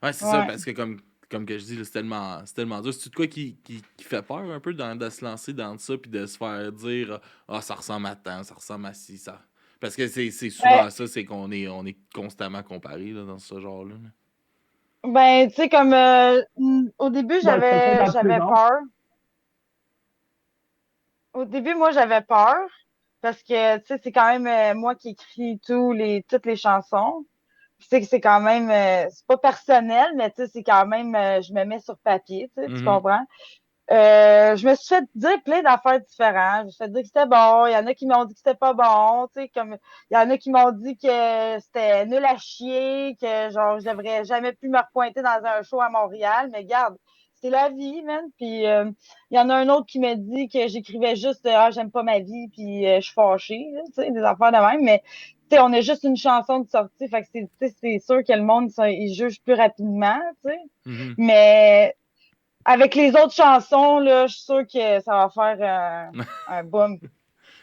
Ouais, c'est ça, Ouais. parce que comme que je dis, là, c'est tellement dur. C'est de quoi qui fait peur un peu de se lancer dans ça puis de se faire dire ah, ça ressemble à tant, ça ressemble à ci, ça. Parce que c'est Ben, souvent ça, c'est on est constamment comparé là, dans ce genre-là. Là. ben, tu sais, comme au début, Ben, c'est ça dans tous les j'avais genres. peur. Au début, moi, j'avais peur parce que, tu sais, c'est quand même moi qui écris toutes les chansons. Je sais que c'est quand même, c'est pas personnel, mais tu sais, c'est quand même, je me mets sur papier, tu Mhm. comprends? Je me suis fait dire plein d'affaires différentes. Je me suis fait dire que c'était bon. Il y en a qui m'ont dit que c'était pas bon. Tu sais, comme il y en a qui m'ont dit que c'était nul à chier, que genre je devrais jamais plus me repointer dans un show à Montréal. Mais garde, c'est la vie, man. Puis il y en a un autre qui m'a dit que j'écrivais juste ah j'aime pas ma vie, puis je suis fâchée, là, tu sais, des affaires de même. Mais tu sais, on a juste une chanson de sortie, fait que c'est sûr que le monde il juge plus rapidement, tu sais. Mhm. Mais avec les autres chansons, là, je suis sûre que ça va faire un boom.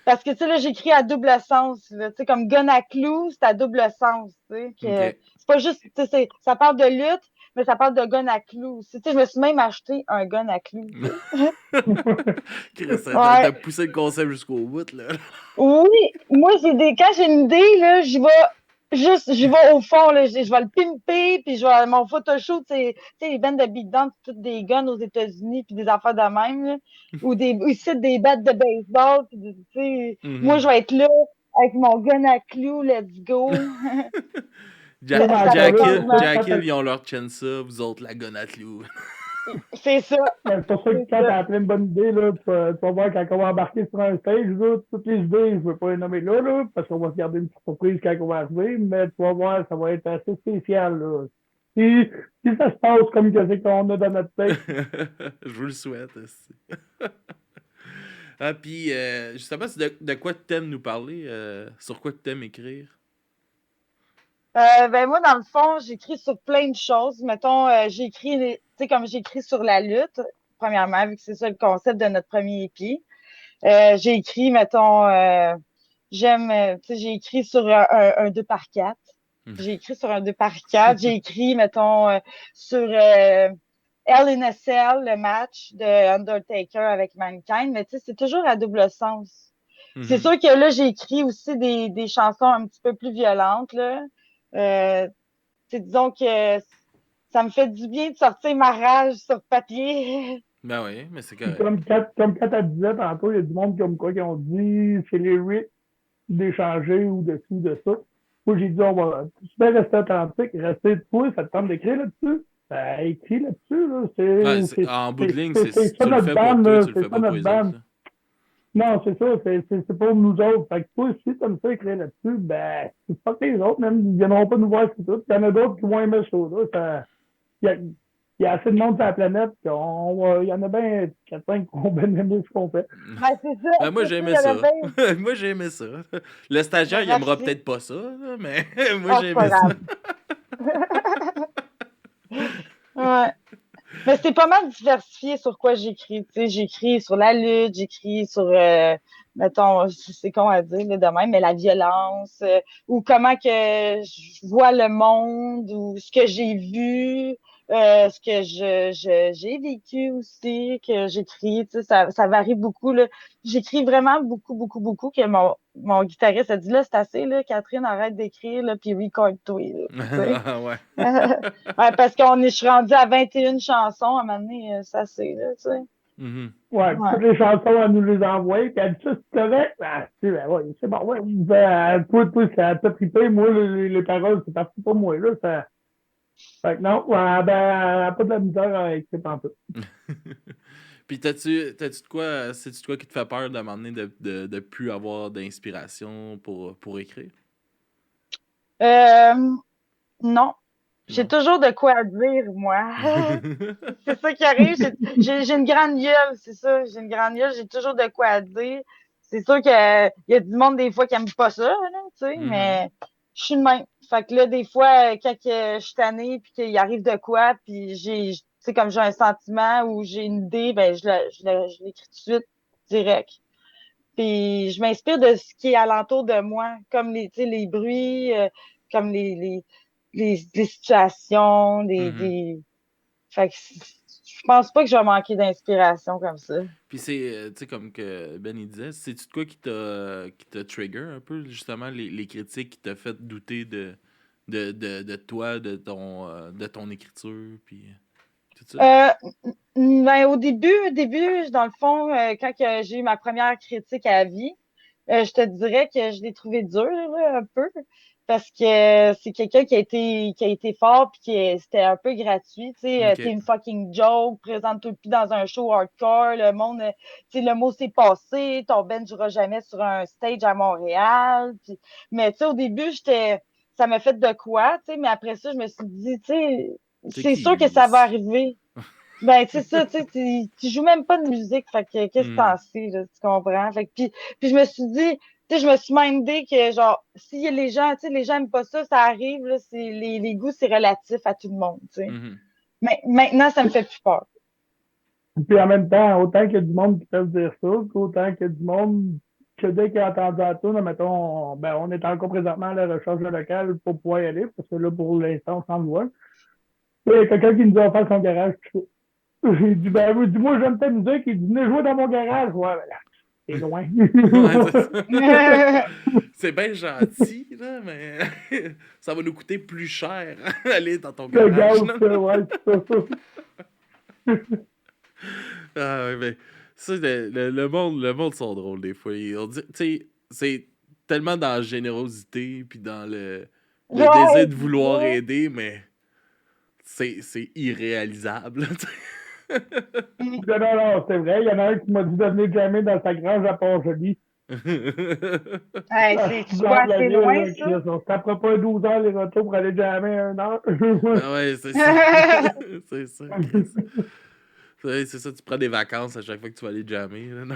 Parce que, tu sais, là, j'écris à double sens, là, tu sais, comme gun à clou, c'est à double sens, tu sais, que OK. c'est pas juste, tu sais, ça parle de lutte, mais ça parle de gun à clou aussi. Tu sais, je me suis même acheté un gun à clou, tu sais. Chris, Ouais. t'as poussé le concept jusqu'au bout, là. Oui, moi, quand j'ai une idée, là, j'y vais au fond, là, je vais le pimper, puis je vais, mon photoshoot, tu sais, les bandes de beatdown, c'est toutes des guns aux États-Unis, puis des affaires de même, là, ou ici, des battes de baseball, puis tu sais, moi, Mhm. je vais être là, avec mon gun à clous, let's go. Oui, mais Ça encore fait là, quasiment, Jack Hill, ils ont leur chensa, vous autres, la gonatelou. c'est ça, c'est pour ça que c'est quand ça. t'as plein de bonnes idées, là, tu vas voir quand on va embarquer sur un stage, là, toutes les idées, je ne veux pas les nommer là, là, parce qu'on va se garder une petite surprise quand on va arriver, mais tu vas voir, ça va être assez spécial, là. Si, si ça se passe comme que c'est qu'on a dans notre tête, Je vous le souhaite aussi. Ah, puis, justement, c'est de quoi tu aimes nous parler? Sur quoi tu aimes écrire? Ben moi, dans le fond, j'écris sur plein de choses. Mettons, tu sais, comme j'écris sur la lutte, premièrement, vu que c'est ça le concept de notre premier épi. J'ai écrit, mettons, tu sais, j'ai écrit sur un 2 par 4. J'ai écrit sur un 2x4. J'ai écrit, mettons, sur Hell in a Cell, le match de Undertaker avec Mankind. Mais tu sais, c'est toujours à double sens. C'est sûr que là, j'ai écrit aussi des chansons un petit peu plus violentes, là. Disons que ça me fait du bien de sortir ma rage sur papier. Ben oui, mais c'est Puis correct. comme Kat a disait tantôt, il y a du monde comme quoi qui ont dit c'est les lyrics d'échanger ou de ci ou de ça. Moi, j'ai dit, on va super rester authentique, rester de toi, ça te tente d'écrire là-dessus. Ben, écris là-dessus, là. Ouais, en bout de ligne, C'est si ça tu le notre fais pour bande, toi, là. tu le C'est fais ça pas pour notre les autres. bande. Là. Non, c'est ça, c'est pour nous autres. Fait que toi, si t'aimes ça écrire là-dessus, ben, c'est pas que les autres, même, ils viendront pas nous voir, c'est tout. Il y en a d'autres qui vont aimer ça, là. Il y a assez de monde sur la planète il y en a bien 4-5 qui vont bien aimer ce qu'on fait. Ben, c'est ça. Ben, moi, c'est j'ai ça, aimé il y en a ça. bien. Moi, j'ai aimé ça. Le stagiaire, Ben, il aimera merci. peut-être pas ça, là, mais moi, Ah, j'ai c'est pas aimé ça. grave. Ouais. Mais c'est pas mal diversifié sur quoi j'écris. Tu sais, j'écris sur la lutte, j'écris sur, mettons, c'est con à dire là, de même, mais la violence, ou comment que je vois le monde, ou ce que j'ai vu, ce que j'ai vécu aussi, que j'écris. Tu sais, ça varie beaucoup, là. J'écris vraiment beaucoup, beaucoup, beaucoup, que mon guitariste a dit, là, c'est assez, là, Catherine, arrête d'écrire, là, puis record-toi, là, tu sais. Ouais. Ouais, parce je suis rendue à 21 chansons à un moment donné, ça c'est là, tu sais. Mhm. Ouais, Ouais. toutes les chansons, elle nous les envoie, puis elle dit ça, c'est correct. Ben, tu sais, ben, ouais, c'est bon, ouais. Ben, toi, ça t'a trippé. Moi, les paroles, c'est parti pour moi, là. Fait que non, ouais, ben, elle a pas de la misère à écrire tantôt. Puis t'as-tu de quoi, c'est-tu de quoi qui te fait peur de m'emmener de plus avoir d'inspiration pour écrire? Euh, non. J'ai Non. toujours de quoi dire, moi. C'est ça qui arrive. J'ai une grande gueule, c'est ça. J'ai une grande gueule, j'ai toujours de quoi dire. C'est sûr qu'il y a du monde des fois qui aime pas ça, là, tu sais, Mhm. mais je suis de même. Fait que là, des fois, quand je suis tannée, puis qu'il arrive de quoi, puis tu sais, comme j'ai un sentiment ou j'ai une idée, ben je l'écris tout de suite, direct. Puis je m'inspire de ce qui est alentour de moi, comme tu sais, les bruits, comme les situations, Mhm. Fait que je pense pas que je vais manquer d'inspiration comme ça. Puis c'est, tu sais, comme que Ben il disait, c'est-tu de quoi qui t'a trigger un peu, justement, les critiques qui t'a fait douter de toi, de ton écriture, puis tout ça? Euh, ben, au début, dans le fond, quand que j'ai eu ma première critique à la vie, je te dirais que je l'ai trouvé dur, là, un peu, parce que c'est quelqu'un qui a été fort puis c'était un peu gratuit, tu sais, Ok. t'es une fucking joke, présente-toi plus dans un show hardcore, le monde, tu sais, le mot s'est passé, ton band jouera jamais sur un stage à Montréal, mais tu sais, au début, ça m'a fait de quoi, tu sais, mais après ça, je me suis dit, tu sais, C'est c'est qui, sûr que lui, ça va ici? arriver. Ben, c'est ça, tu sais, tu joues même pas de musique, fait que qu'est-ce que Hmm. t'en sais, là, tu comprends? Fait que, puis je me suis dit, tu sais, je me suis mindé que, genre, si les gens, tu sais, les gens aiment pas ça, ça arrive, là, les goûts, c'est relatif à tout le monde, tu sais. Mhm. Mais maintenant, ça me fait plus peur. Puis en même temps, autant qu'il y a du monde qui peut dire ça, qu'autant qu'il y a du monde que dès qu'il a entendu la tune, mettons, ben, on est encore présentement à la recherche de local pour pouvoir y aller, parce que là, pour l'instant, on s'en voit. Il y a quelqu'un qui nous a offert son garage. J'ai dit, ben, oui, dis-moi, j'aime ta musique. Il dit, venez jouer dans mon garage. Ouais, ben là, c'est loin. Ouais, c'est ça. C'est bien gentil, là, mais ça va nous coûter plus cher aller dans ton Le garage, gaz, non? ouais, c'est ça. Ah ouais, mais ça, le monde sont drôles des fois. Tu sais, c'est tellement dans la générosité puis dans le désir Ouais, de c'est vouloir ça. aider, mais c'est irréalisable. Là, tu Mm. Non, non, non, c'est vrai. Il y en a un qui m'a dit de venir jammer dans sa grange à Port-Joli. sais. Hey, Ah, c'est-tu dans pas la assez ville, loin, là, ça? Chris. On se tapera pas 12 heures les retours pour aller jammer 1 heure. Ben ouais, c'est ça. C'est ça, Chris. Ouais, c'est ça, tu prends des vacances à chaque fois que tu vas aller jammer. Là, non?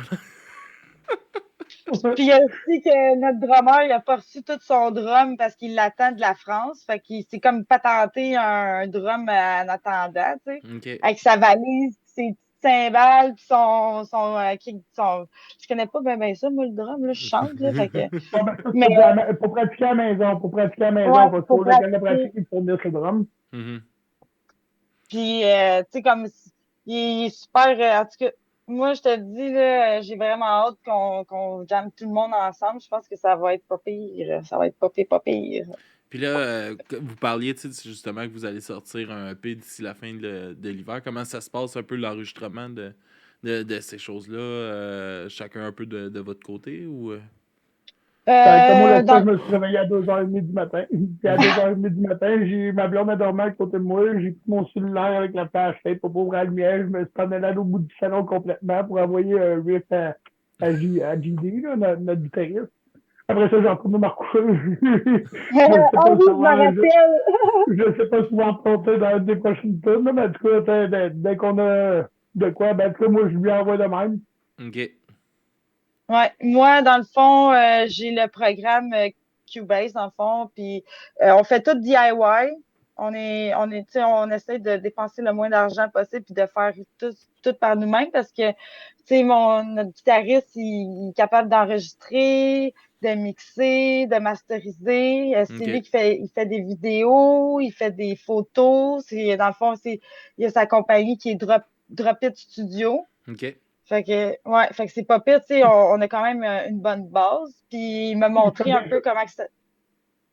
Puis il y a aussi que notre drummer, il a pas reçu tout son drum parce qu'il l'attend de la France. Fait qu'il s'est comme patenté un drum en attendant, tu sais. Ok. Avec sa valise, ses cymbales, puis je connais pas bien ça, moi, le drum, là, je chante, là, fait que... Ouais, ben, ça, Mais, pour pratiquer à la maison. Pour pratiquer à la maison, ouais, il faut faut trouver quelqu'un de pratiquer. pratique qui fournisse le drum. Mhm. Puis, tu sais, comme, il est super, en tout cas, moi, je te dis, là, j'ai vraiment hâte qu'on jamme tout le monde ensemble. Je pense que ça va être pas pire. Ça va être pas pire, pas pire. Puis là, vous parliez, tu sais, justement, que vous allez sortir un EP d'ici la fin de l'hiver. Comment ça se passe un peu l'enregistrement de ces choses-là? Chacun un peu de votre côté ou... Comme moi, l'autre fois, Dans... je me suis réveillé à 2h30 du matin. Puis à 2h30 du matin, ma blonde a dormi à côté de moi. J'ai pris mon cellulaire avec la flashlight pour pas ouvrir la lumière. Je me suis promené au bout du salon complètement pour envoyer un riff à JD, là, notre guitariste. Après ça, j'ai retourné me recoucher. Je sais Ah pas oui, je me savoir, rappelle! je sais pas si on va emprunter dans une des prochaines tours, mais en tout cas, dès qu'on a de quoi, ben, en tout cas, moi, je lui envoie de même. OK. Ouais, moi, dans le fond, j'ai le programme Cubase, dans le fond, puis on fait tout DIY. Tu sais, on essaie de dépenser le moins d'argent possible puis de faire tout par nous-mêmes parce que, tu sais, notre guitariste, il est capable d'enregistrer, de mixer, de masteriser. C'est lui OK. il fait des vidéos, il fait des photos. Dans le fond, il y a sa compagnie qui est Drop It Studio. OK. Fait que c'est pas pire, tu sais, on a quand même une bonne base. Puis il m'a Il fait montré un peu comment que ça.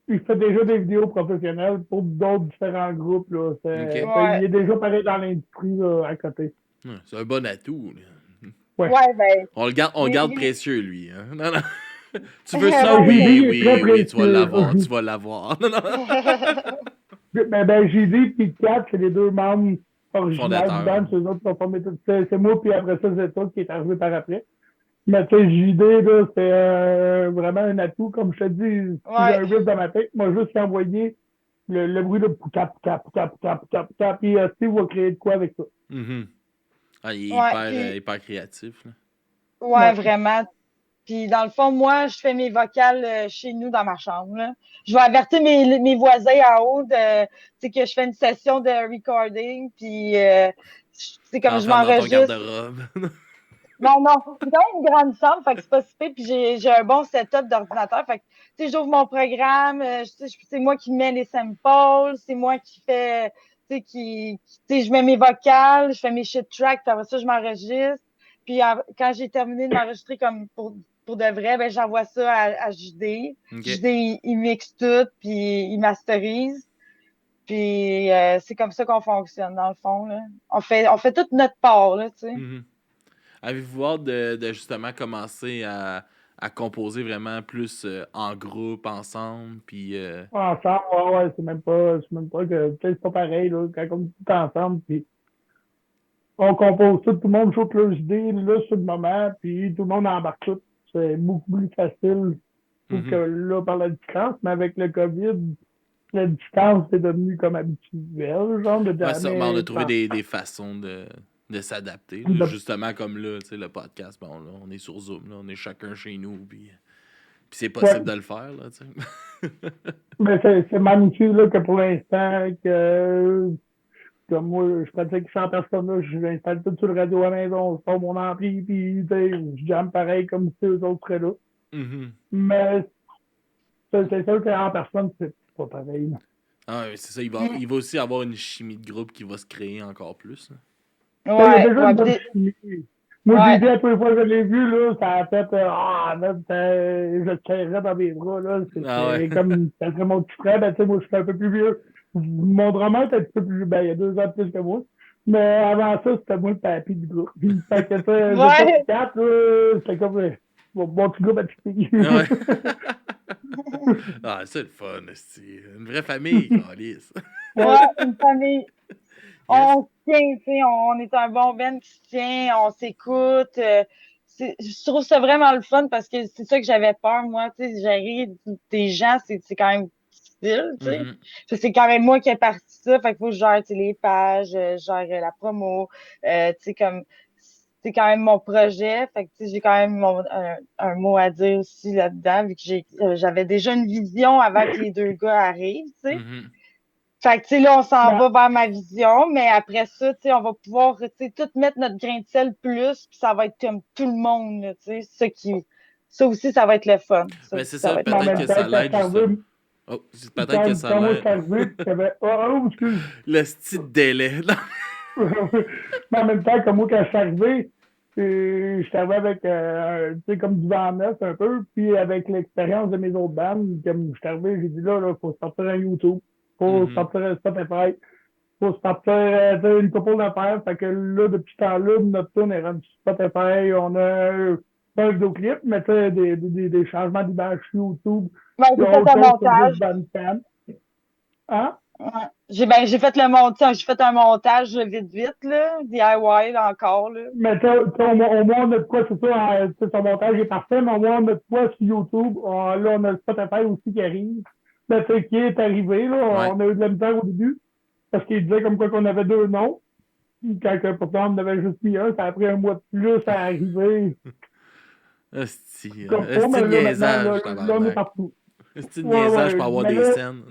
il fait déjà des vidéos professionnelles pour d'autres différents groupes. Là. OK. Il Ouais, est déjà pareil dans l'industrie là, à côté. Ouais, c'est un bon atout, là. Ouais. ouais, ben, On le garde lui, précieux, lui. Hein? Non, non. Tu veux ça? ouais, JD Oui, il est très oui, oui, tu vas précieux. l'avoir. Tu vas l'avoir. Non, non. JD et Kat, c'est les deux membres originaires du Fondateur. band. C'est eux autres qui ont formé tout ça. C'est moi, puis après ça, c'est toi qui est arrivé par après. Mais tu sais, JD, là, c'est vraiment un atout. Comme je te dis, si j'ai ouais, un riff dans ma tête, moi, juste envoyer le bruit de pouta, pouta, pouta, pouta, pouta, pouta, puis Steve va créer de quoi avec ça. Mhm. Ah, il est ouais, puis, hyper créatif, là. ouais, Ouais. vraiment. Puis dans le fond, moi, je fais mes vocales chez nous dans ma chambre, là. Je vais avertir mes voisins en haut tu sais, que je fais une session de recording, puis c'est comme je T'enfermes dans ton m'enregistre. garde-robe. Non, c'est quand même une grande chambre, fait que c'est pas si pire, puis j'ai un bon setup d'ordinateur, fait que, tu sais, j'ouvre mon programme, c'est moi qui mets les samples, c'est moi qui fais, tu sais, tu sais, je mets mes vocales, je fais mes shit tracks, puis après ça, je m'enregistre, puis quand j'ai terminé de m'enregistrer comme pour de vrai, ben, j'envoie ça à JD. OK. JD, il mixe tout, puis il masterise, puis c'est comme ça qu'on fonctionne, dans le fond, là. On fait toute notre part, là, tu sais. Mhm. Avez-vous hâte de justement commencer à composer vraiment plus en groupe, ensemble, puis... Ensemble, ouais, c'est même pas que, tu sais, c'est pas pareil, là, quand on est tout ensemble, puis on compose tout le monde saute leurs idées, là, sur le moment, puis tout le monde embarque tout. C'est beaucoup plus facile, je trouve que Mhm. là, par la distance, mais avec le COVID, la distance est devenue comme habituelle, genre, de Ouais, ça, ben, on a jamais, trouvé des façons de s'adapter. Là. de- Justement, comme là, tu sais, le podcast, bon, là, on est sur Zoom, là, on est chacun chez nous, puis c'est ouais, possible de le faire, là, tu sais. mais c'est magnifique, là, que pour l'instant, que moi, je pratique 100 personnes, là, je l'installe tout sur le radio à la maison, je sors mon ampli, puis, tu sais, je jamme pareil comme si eux autres seraient là. Mhm. Mais c'est sûr qu'en personne, c'est pas pareil. Ah, ouais, c'est ça, Mm. il va aussi avoir une chimie de groupe qui va se créer encore plus. Là. Ben, il y a Ouais, déjà ouais, une bonne chimie. Moi, j'ai ouais. dit à tous les fois que je l'ai vu, là, ça a fait, même, je le serrais dans mes bras, là. Ah ouais. C'était comme, ça serait mon petit frère, ben, tu sais, moi, je suis un peu plus vieux. Mon drummer était un petit peu plus, ben, il y a 2 ans de plus que moi. Mais avant ça, c'était moi le papy du groupe. Fait que, ça, j'ai pas Ouais. quatre, là, c'était comme, mon petit groupe à piquer. Ah ouais. Ah, c'est le fun, c'est une vraie famille, Calice. Ouais, Ouais. une famille. Yes. On se tient, tu sais, on est un bon band qui se tient, on s'écoute. Je trouve ça vraiment le fun parce que c'est ça que j'avais peur, moi, tu sais, gérer des gens, c'est quand même difficile, tu sais. Mhm. C'est quand même moi qui ai parti ça, fait qu'il faut que je gère, tu sais, les pages, je gère la promo, tu sais, comme, c'est quand même mon projet, fait que, tu sais, j'ai quand même un mot à dire aussi là-dedans, vu que j'avais déjà une vision avant que les deux gars arrivent, tu sais. Mhm. Fait que, tu sais, là, on s'en Ben, va vers ma vision, mais après ça, tu sais, on va pouvoir, tu sais, tout mettre notre grain de sel plus, puis ça va être comme tout le monde, là, tu sais, ça aussi, ça va être le fun. Ça Ben, aussi, c'est ça ça, va être mais en le peut-être fun. que même temps, ça quand l'aide, c'est justement. arrivé, Oh, peut-être que ça quand l'aide. moi je suis arrivé, puis j'avais, excuse. Le petit délai. Mais en même temps, comme moi, quand je suis arrivé, je suis arrivé avec, tu sais, comme du vent neuf un peu, puis avec l'expérience de mes autres bandes, comme je suis arrivé, j'ai dit là, faut sortir un YouTube, faut Mhm. sortir un Spotify, faut sortir tu sais, une couple d'affaires. Fait que là, depuis ce temps-là, notre tune est rendue sur Spotify, on a pas un vidéoclip, mais tu sais, des changements d'image sur YouTube. Ben, Il y j'ai a fait autre un chose que juste montage. Bandcamp. Hein? Ouais. J'ai fait le montage, j'ai fait un montage vite, vite, là, DIY, là, encore, là. Mais au moins, on a de quoi, c'est ça, son montage est parfait, mais au moins, on a de quoi sur YouTube. Là, on a le Spotify aussi qui arrive. Mais tu sais, qui est arrivé, là, Ouais. on a eu de la misère au début, parce qu'il disait comme quoi qu'on avait deux noms. Quand pourtant, on en avait juste mis un, ça a pris un mois de plus à arriver. Hostie, Comme pas, hostie mais de là, maintenant, niaisage, là, on est tabarnak. partout. Hostie de Ouais, niaisage ouais. pour avoir Mais des là, scènes.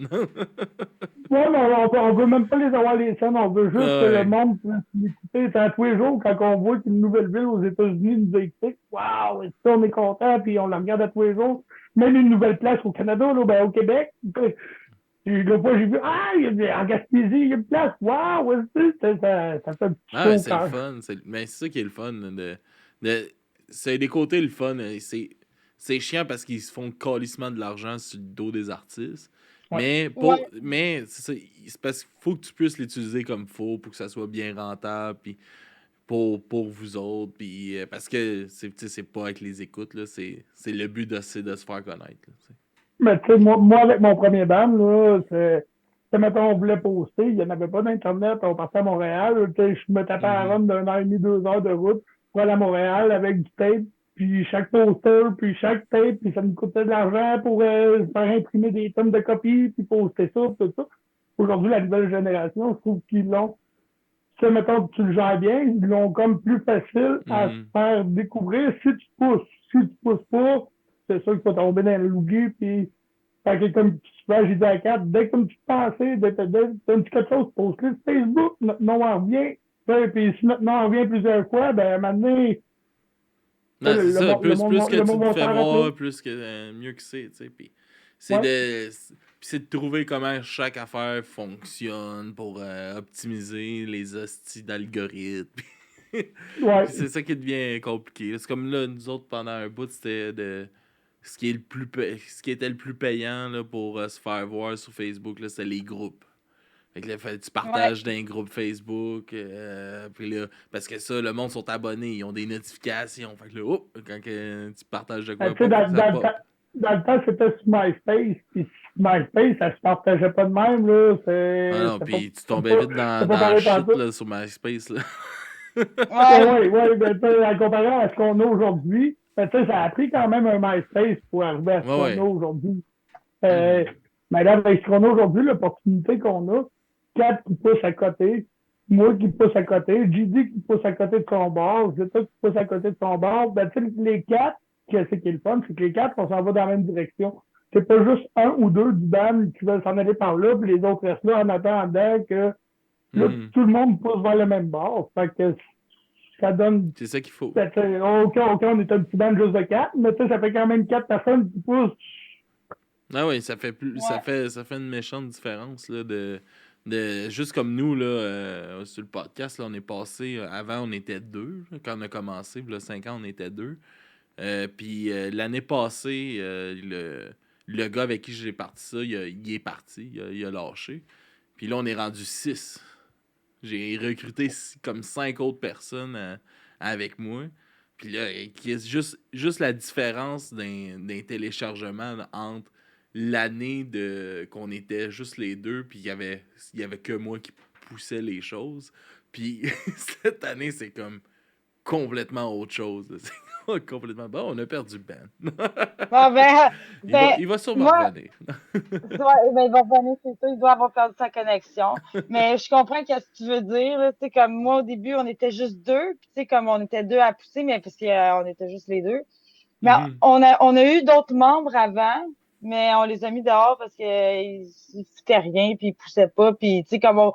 ouais, mais on veut même pas les avoir les scènes, on veut juste que le Ouais. monde puisse l'écouter. À tous les jours, quand on voit qu'une nouvelle ville aux États-Unis nous écoute, waouh, ça, on est content, puis on la regarde à tous les jours. Même une nouvelle place au Canada, là, ben, au Québec. Puis l'autre fois, j'ai vu, en Gaspésie, il y a une place, waouh, ça fait un petit Ah, ouais, chaud au c'est le cœur. fun. Mais c'est ça qui est le fun. C'est des côtés le fun. C'est chiant parce qu'ils se font calissement de l'argent sur le dos des artistes. Ouais. Ouais. Mais c'est ça, c'est parce qu'il faut que tu puisses l'utiliser comme faut pour que ça soit bien rentable. Puis pour vous autres. Puis parce que c'est pas avec les écoutes. Là, c'est le but c'est de se faire connaître. Là, Mais tu sais, moi, avec mon premier band, là, mettons, on voulait poster, il n'y en avait pas d'Internet, on partait à Montréal, tu sais, je me tapais à Mhm. run d'un heure et demie, 2 heures de route pour aller à Montréal avec du tape, puis chaque poster, puis chaque tape, puis ça me coûtait de l'argent pour faire imprimer des tonnes de copies, puis poster ça, tout ça. Aujourd'hui, la nouvelle génération, je trouve qu'ils l'ont, tu sais, mettons que tu le gères bien, ils l'ont comme plus facile à se Mhm. faire découvrir si tu pousses. Si tu pousses pas, c'est sûr qu'il faut tomber dans le loup puis fait que comme souvent, j'ai dit à Kat, dès que tu pensais, t'as un petit quelque chose, poste-le sur Facebook, notre nom en revient. Puis si notre nom en revient plusieurs fois, ben à un moment donné, Non, c'est ça. Plus que le tu monde te va fais s'en rappeler. voir, plus que mieux que c'est, tu sais. Puis Ouais, c'est de trouver comment chaque affaire fonctionne pour optimiser les hosties d'algorithmes. ouais. Puis c'est ça qui devient compliqué. C'est comme là, nous autres, pendant un bout, c'était de ce qui était le plus payant là, pour se faire voir sur Facebook, là, c'était les groupes. Fait que là, tu Ouais. partages dans un groupe Facebook. Puis là, parce que ça, le monde sont abonnés, ils ont des notifications. Fait que là, quand tu partages de quoi, Tu sais, pop, ça pop. dans le temps, c'était sur MySpace. Puis MySpace, ça se partageait pas de même, là. Ah non, puis tu tombais vite C'est pas dans la pareil par shit tout. là, sur MySpace. Là. Ouais. Ouais, ben, tu sais, en comparant à ce qu'on a aujourd'hui, ben, tu sais, ça a pris quand même un MySpace pour arriver à ce Ouais, qu'on a ouais. aujourd'hui. Mhm. Mais là, avec ce qu'on a aujourd'hui, l'opportunité qu'on a, Kat qui pousse à côté, moi qui pousse à côté, JD qui pousse à côté de son bord, Zeta qui pousse à côté de son bord, ben, tu sais, les quatre, ce qui est le fun, c'est que les quatre, on s'en va dans la même direction. C'est pas juste un ou deux du band qui veulent s'en aller par là, puis les autres restent là en attendant que là, Mhm. tout le monde pousse vers le même bord. Fait que ça donne. C'est ça qu'il faut. OK, on est un petit band juste de quatre, mais tu sais, ça fait quand même quatre personnes qui poussent. Ah oui, ça fait plus Ouais. ça fait une méchante différence là, de juste comme nous là sur le podcast là, on est passé avant on était deux là, quand on a commencé il y a 5 ans on était deux. Puis l'année passée le gars avec qui j'ai parti ça il est parti il a lâché. Puis là on est rendu 6. J'ai recruté comme 5 autres personnes avec moi. Puis là, juste la différence d'un téléchargement là, entre l'année de qu'on était juste les deux, puis il y avait que moi qui poussais les choses. Puis cette année, c'est comme complètement autre chose. là. C'est complètement... Bon, on a perdu Ben. Bon, il va, ben, il va sûrement moi, revenir. ben, il va revenir, c'est ça, il doit avoir perdu sa connexion. Mais je comprends ce que tu veux dire, là. Tu sais, comme moi, au début, on était juste deux, puis tu sais, comme on était deux à pousser, mais parce qu'on était juste les deux. Mais Mhm. on a eu d'autres membres avant, mais on les a mis dehors parce qu'ils foutaient rien, puis ils poussaient pas. Puis, tu sais, comme on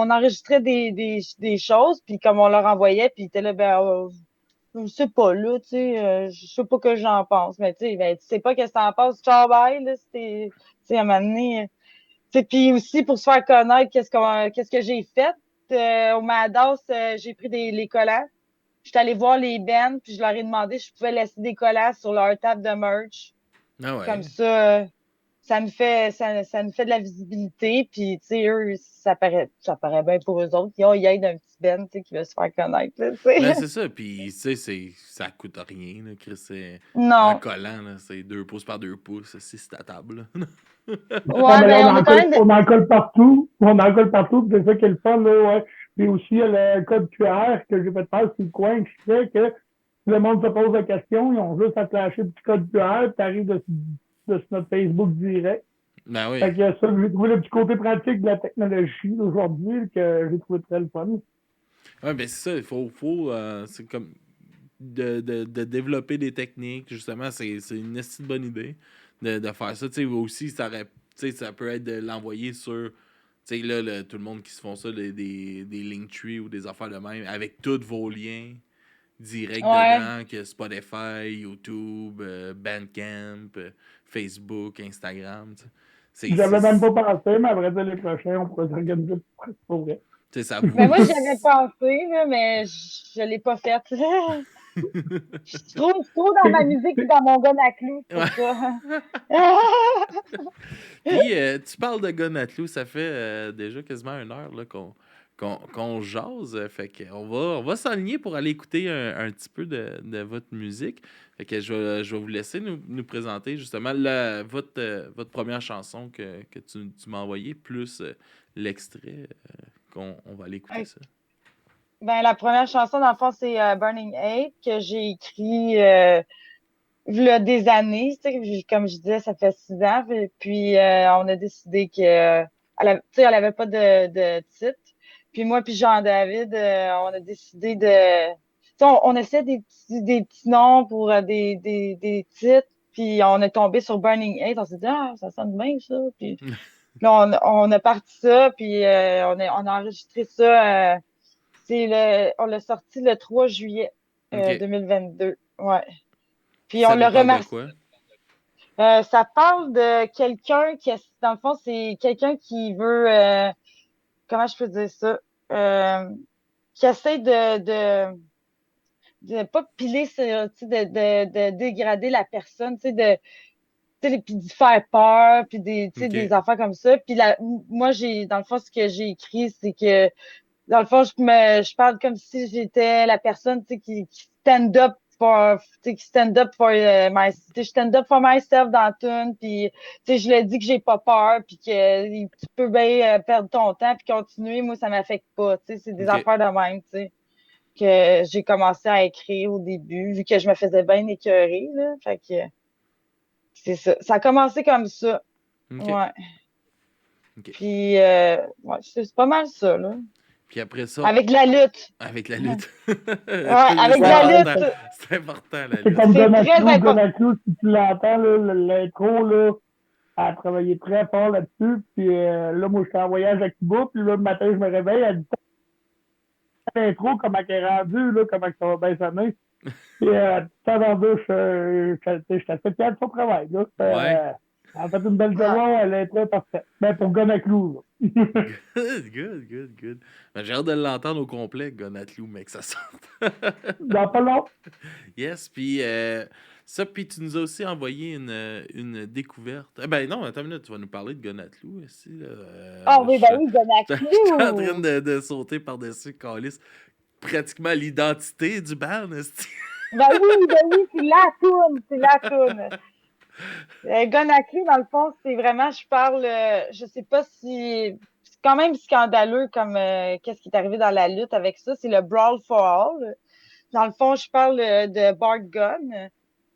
enregistrait des choses, puis comme on leur envoyait, puis ils étaient là, je sais pas, là, tu sais, je sais pas que j'en pense. Mais, tu sais, tu sais pas qu'est-ce que t'en penses, ciao, bye, là, c'était, tu sais, à un moment donné, tu sais, puis aussi, pour se faire connaître, qu'est-ce que j'ai fait? Au Madhouse, j'ai pris les collants. J'étais allée voir les bands, puis je leur ai demandé si je pouvais laisser des collants sur leur table de merch. Ah Comme ouais. ça, ça nous fait de la visibilité, puis tu sais, eux, ça paraît bien pour eux autres. Ils aident un petit Ben, tu sais, qui veut se faire connaître, là, tu Ben, sais. c'est ça. Puis, tu sais, ça coûte rien, là, Chris. C'est un Non. collant, là. C'est 2 pouces par 2 pouces. C'est ta table, là. Non, Ouais, mais là, ben, on a quand même. on en colle partout. On en colle partout, puis c'est ça qui est le fun, là, ouais. Puis aussi, il y a le code QR que j'ai fait faire sur le coin qui fait que si le monde se pose la question, ils ont juste à flasher le petit code QR, puis t'arrives de notre Facebook direct. Ben Fait oui. que ça, j'ai trouvé le petit côté pratique de la technologie d'aujourd'hui que j'ai trouvé très le fun. Ouais, ben c'est ça. C'est comme de développer des techniques, justement. C'est une esti de bonne idée de faire ça. Tu sais, aussi, tu sais, ça peut être de l'envoyer sur. Tu sais, là, tout le monde qui se font ça, des Linktree ou des affaires de même, avec tous vos liens direct Ouais. dedans, que Spotify, YouTube, Bandcamp, Facebook, Instagram, tu sais. J'avais même pas pensé, mais à vrai dire, les prochains, on pourrait s'organiser pour vrai. Tu sais, ça Ben, moi, vous. j'y avais pensé, là, mais je l'ai pas fait. Je suis trop dans ma musique et dans mon gun à clous, c'est pour Ouais. ça. Puis, tu parles de Gonatlou, ça fait déjà quasiment 1 heure là, qu'on jase. Fait qu'on on va s'aligner pour aller écouter un petit peu de votre musique. Fait que je vais vous laisser nous présenter justement votre première chanson que tu m'as envoyée, plus l'extrait qu'on va aller écouter ça. Ben, la première chanson, dans le fond, c'est Burning Hate que j'ai écrit v'là des années. Tu sais, comme je disais, ça fait 6 ans. Puis on a décidé que tu sais, elle avait pas de titre. Puis moi puis Jean-David, on a décidé de. Tu sais, on essaie des petits noms pour des titres. Puis on est tombé sur Burning Hate. On s'est dit, ah, ça sonne bien, ça. Puis là, on a parti ça. Puis on a enregistré ça. On l'a sorti le 3 juillet OK. 2022. Ouais. Puis Puis on ça nous l'a parle de remercié. quoi? Ça parle de quelqu'un dans le fond, c'est quelqu'un qui veut, comment je peux dire ça, qui essaie de pas piler, tu sais, de dégrader la personne, tu sais, puis de faire peur, puis tu sais, des OK. affaires comme ça. Puis moi, dans le fond, ce que j'ai écrit, c'est que dans le fond, je parle comme si j'étais la personne, tu sais, qui stand up for, tu sais, qui stand up for tu sais, je stand up for myself dans la tune, puis tu sais, je le dis que j'ai pas peur, puis que tu peux bien perdre ton temps puis continuer. Moi, ça m'affecte pas, tu sais, c'est des OK. affaires de même, tu sais, que j'ai commencé à écrire au début, vu que je me faisais bien écœurer, là. Fait que c'est ça. Ça a commencé comme ça. OK. Ouais. OK. Puis ouais, c'est pas mal ça, là. Puis après ça, Avec la lutte. avec la lutte. Ouais, avec C'est la Ouais, important. lutte. C'est important, la c'est lutte. comme C'est très Gonaclou. important. Gonaclou, si tu l'entends, là, l'intro, là, elle a travaillé très fort là-dessus. Puis là, moi, j'étais en voyage à Cuba. Puis là, le matin, je me réveille. Elle dit l'intro, comment elle est rendue, là, comment ça va bien sonner. Puis, tout en douche, j'étais assez fier de son travail. Là. Ouais. Elle a fait une belle job, Ouais. elle est très parfaite. Ben, pour Gonaclou, là. Good. Ben, j'ai hâte de l'entendre au complet, Gonatlou, mais que ça sorte. Dans pas long. Yes, puis ça, puis tu nous as aussi envoyé une découverte. Ben non, attends une minute, tu vas nous parler de Gonatlou ici. Là. Ah oui, ben Je oui, j'étais en train Gonaclou. de sauter par-dessus, Calis. Pratiquement l'identité du band, esti. Ben oui, c'est la toune. Gonaclou, dans le fond, c'est vraiment, je parle, je sais pas si, c'est quand même scandaleux comme qu'est-ce qui est arrivé dans la lutte avec ça, c'est le Brawl for All. Dans le fond, je parle de Bart Gunn,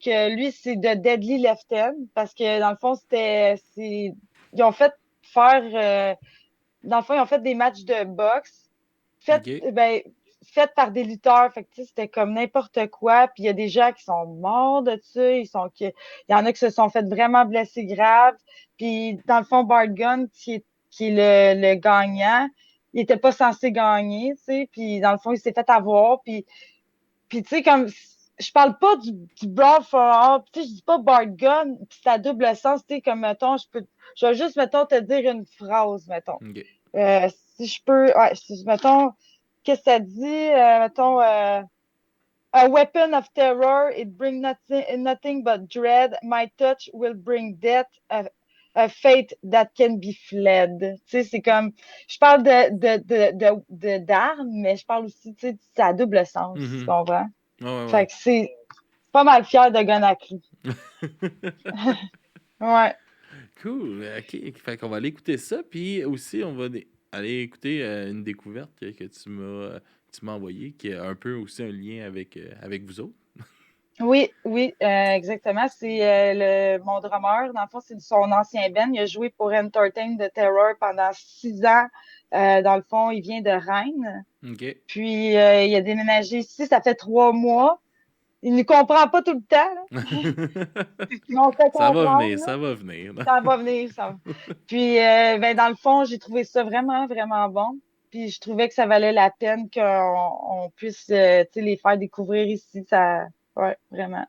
que lui, c'est de Deadly Left Hand, parce que dans le fond, ils ont fait faire, dans le fond, ils ont fait des matchs de boxe. OK. Ben, fait par des lutteurs. Fait que, tu sais, c'était comme n'importe quoi. Puis il y a des gens qui sont morts de ça. Il y en a qui se sont fait vraiment blesser grave. Puis, dans le fond, Bart Gunn, qui est le gagnant, il était pas censé gagner, tu sais. Puis, dans le fond, il s'est fait avoir. Puis tu sais, comme, je parle pas du Brawl for All, tu sais, je dis pas Bart Gunn, puis c'est à double sens, tu sais, comme, mettons, je vais juste, mettons, te dire une phrase, mettons. OK. Si je peux, ouais, mettons, qu'est-ce que ça dit, mettons, a weapon of terror, it brings nothing but dread. My touch will bring death, a fate that can be fled. Tu sais, c'est comme, je parle d'armes, mais je parle aussi, tu sais, c'est à double sens, tu Mhm. comprends? Ouais, Fait que c'est pas mal fier de Gonaclu. ouais. Ouais. Cool. OK. Fait qu'on va aller écouter ça. Puis aussi, on va aller écouter une découverte que tu m'as envoyée, qui a un peu aussi un lien avec vous autres. Oui, oui, exactement. C'est mon drummer. Dans le fond, c'est son ancien band. Il a joué pour Entertain the Terror pendant 6 ans. Dans le fond, il vient de Rennes. OK. Puis, il a déménagé ici. Ça fait 3 mois. Il ne comprend pas tout le temps, là. Mais on fait Ça va comprendre, venir, là. ça va venir. Ça va venir, ça va. Puis, ben, dans le fond, j'ai trouvé ça vraiment, vraiment bon. Puis, je trouvais que ça valait la peine qu'on puisse, tu sais, les faire découvrir ici. Ça, ouais, vraiment.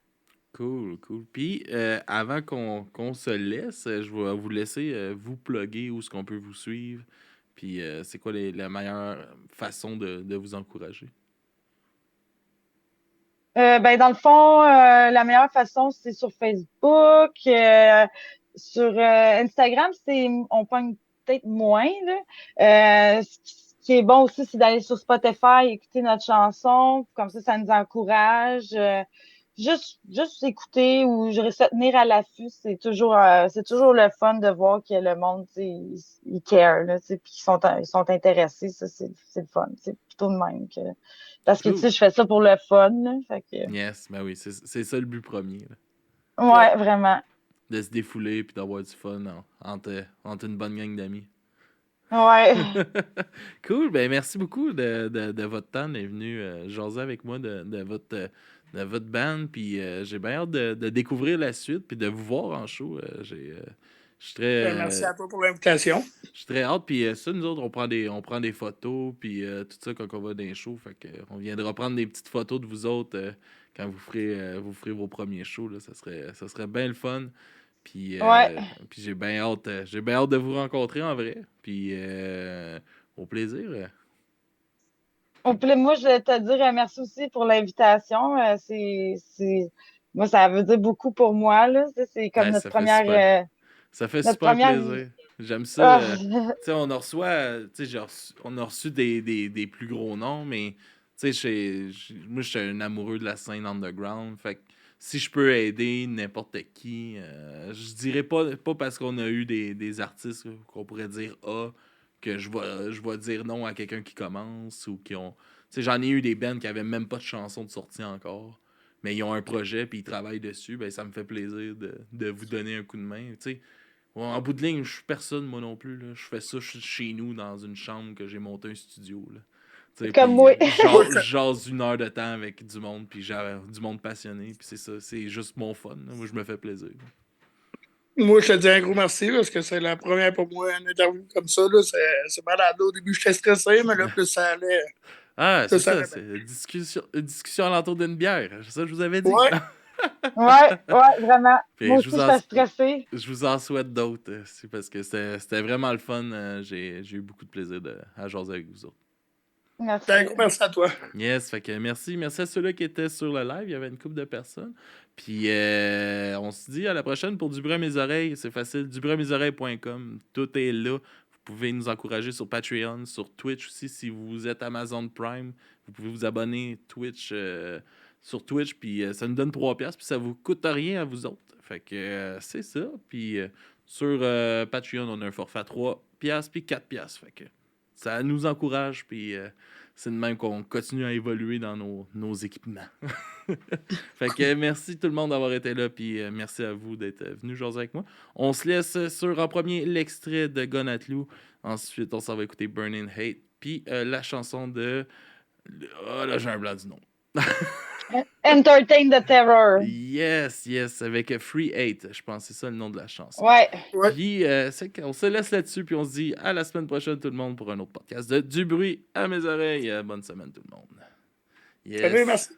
Cool, cool. Puis, avant qu'on se laisse, je vais vous laisser vous plugger où est-ce qu'on peut vous suivre. Puis, c'est quoi la meilleure façon de vous encourager? Ben, dans le fond, la meilleure façon, c'est sur Facebook. Sur Instagram, on pogne peut-être moins, là. Ce qui est bon aussi, c'est d'aller sur Spotify, écouter notre chanson. Comme ça nous encourage. Juste écouter ou se tenir à l'affût, c'est toujours le fun de voir que le monde, tu sais, ils care, là, tu sais, puis ils sont intéressés. Ça, c'est le fun. C'est plutôt de même que. Parce que, tu Cool. sais, je fais ça pour le fun, là. Fait que, Yes, ben oui, c'est ça le but premier, là. Ouais. ouais, vraiment. De se défouler puis d'avoir du fun entre une bonne gang d'amis. Ouais. Cool, ben merci beaucoup de votre temps d'être venu jaser avec moi de votre band. Puis j'ai bien hâte de découvrir la suite puis de vous voir en show. Je suis très, Merci à toi pour l'invitation. je suis très hâte. Puis ça, nous autres, on prend des photos puis tout ça quand on va dans les shows. Fait que, on viendra prendre des petites photos de vous autres quand vous ferez vos premiers shows. Là. Ça serait bien le fun. Puis, Ouais. puis j'ai bien hâte de vous rencontrer en vrai. Puis au plaisir. Moi, je voulais te dire merci aussi pour l'invitation. Moi, ça veut dire beaucoup pour moi, là. Ça, c'est comme Ouais, notre ça fait super. première, Ça fait notre super première. plaisir. J'aime ça. Ah. Tu sais, on en reçoit. Tu sais, on a reçu des plus gros noms, mais tu sais, moi, je suis un amoureux de la scène underground. Fait que si je peux aider n'importe qui, je dirais pas parce qu'on a eu des artistes qu'on pourrait dire que je vais dire non à quelqu'un qui commence ou qui ont. Tu sais, j'en ai eu des bands qui avaient même pas de chanson de sortie encore. Mais ils ont un projet puis ils travaillent dessus, ben ça me fait plaisir de vous donner un coup de main. Tu sais, en bout de ligne, je suis personne, moi non plus. Là. Je fais ça chez nous, dans une chambre que j'ai monté un studio. Là. Tu sais, Comme puis moi. j'ose 1 heure de temps avec du monde, puis j'ai du monde passionné, puis c'est ça, c'est juste mon fun. Là. Moi, je me fais plaisir. Moi, je te dis un gros merci parce que c'est la première pour moi, une interview comme ça. Là, c'est malade. Au début, j'étais stressé, mais là, plus ça allait, Ah, plus c'est ça ça, allait bien. c'est une discussion alentour d'une bière. C'est ça que je vous avais dit. Ouais, Ouais, ouais, vraiment. Puis Moi aussi, je suis stressée. je vous en souhaite d'autres. C'est parce que c'était vraiment le fun. J'ai eu beaucoup de plaisir à jaser avec vous autres. Merci. un gros merci à toi. Yes, fait que merci. Merci à ceux-là qui étaient sur le live. Il y avait une couple de personnes. Puis on se dit à la prochaine pour Du bruit à mes oreilles. C'est facile. dubruitmesoreilles.com. Tout est là. Vous pouvez nous encourager sur Patreon, sur Twitch aussi. Si vous êtes Amazon Prime, vous pouvez vous abonner sur Twitch. Puis ça nous donne 3$. Puis ça vous coûte rien à vous autres. Fait que c'est ça. Puis sur Patreon, on a un forfait à 3$ puis 4$. Fait que ça nous encourage. Puis c'est de même qu'on continue à évoluer dans nos équipements. Fait que merci tout le monde d'avoir été là, puis merci à vous d'être venus jaser avec moi. On se laisse sur en premier l'extrait de Gun At Lou. Ensuite, on s'en va écouter Burning Hate, puis la chanson de Là, j'ai un blanc du nom. Entertain the Terror. Yes, avec Free 8, je pense que c'est ça le nom de la chanson. Ouais. Puis, on se laisse là-dessus, puis on se dit à la semaine prochaine, tout le monde, pour un autre podcast de Du bruit à mes oreilles. Bonne semaine, tout le monde. Yes. Salut, merci.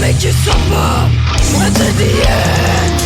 Make you suffer until the end.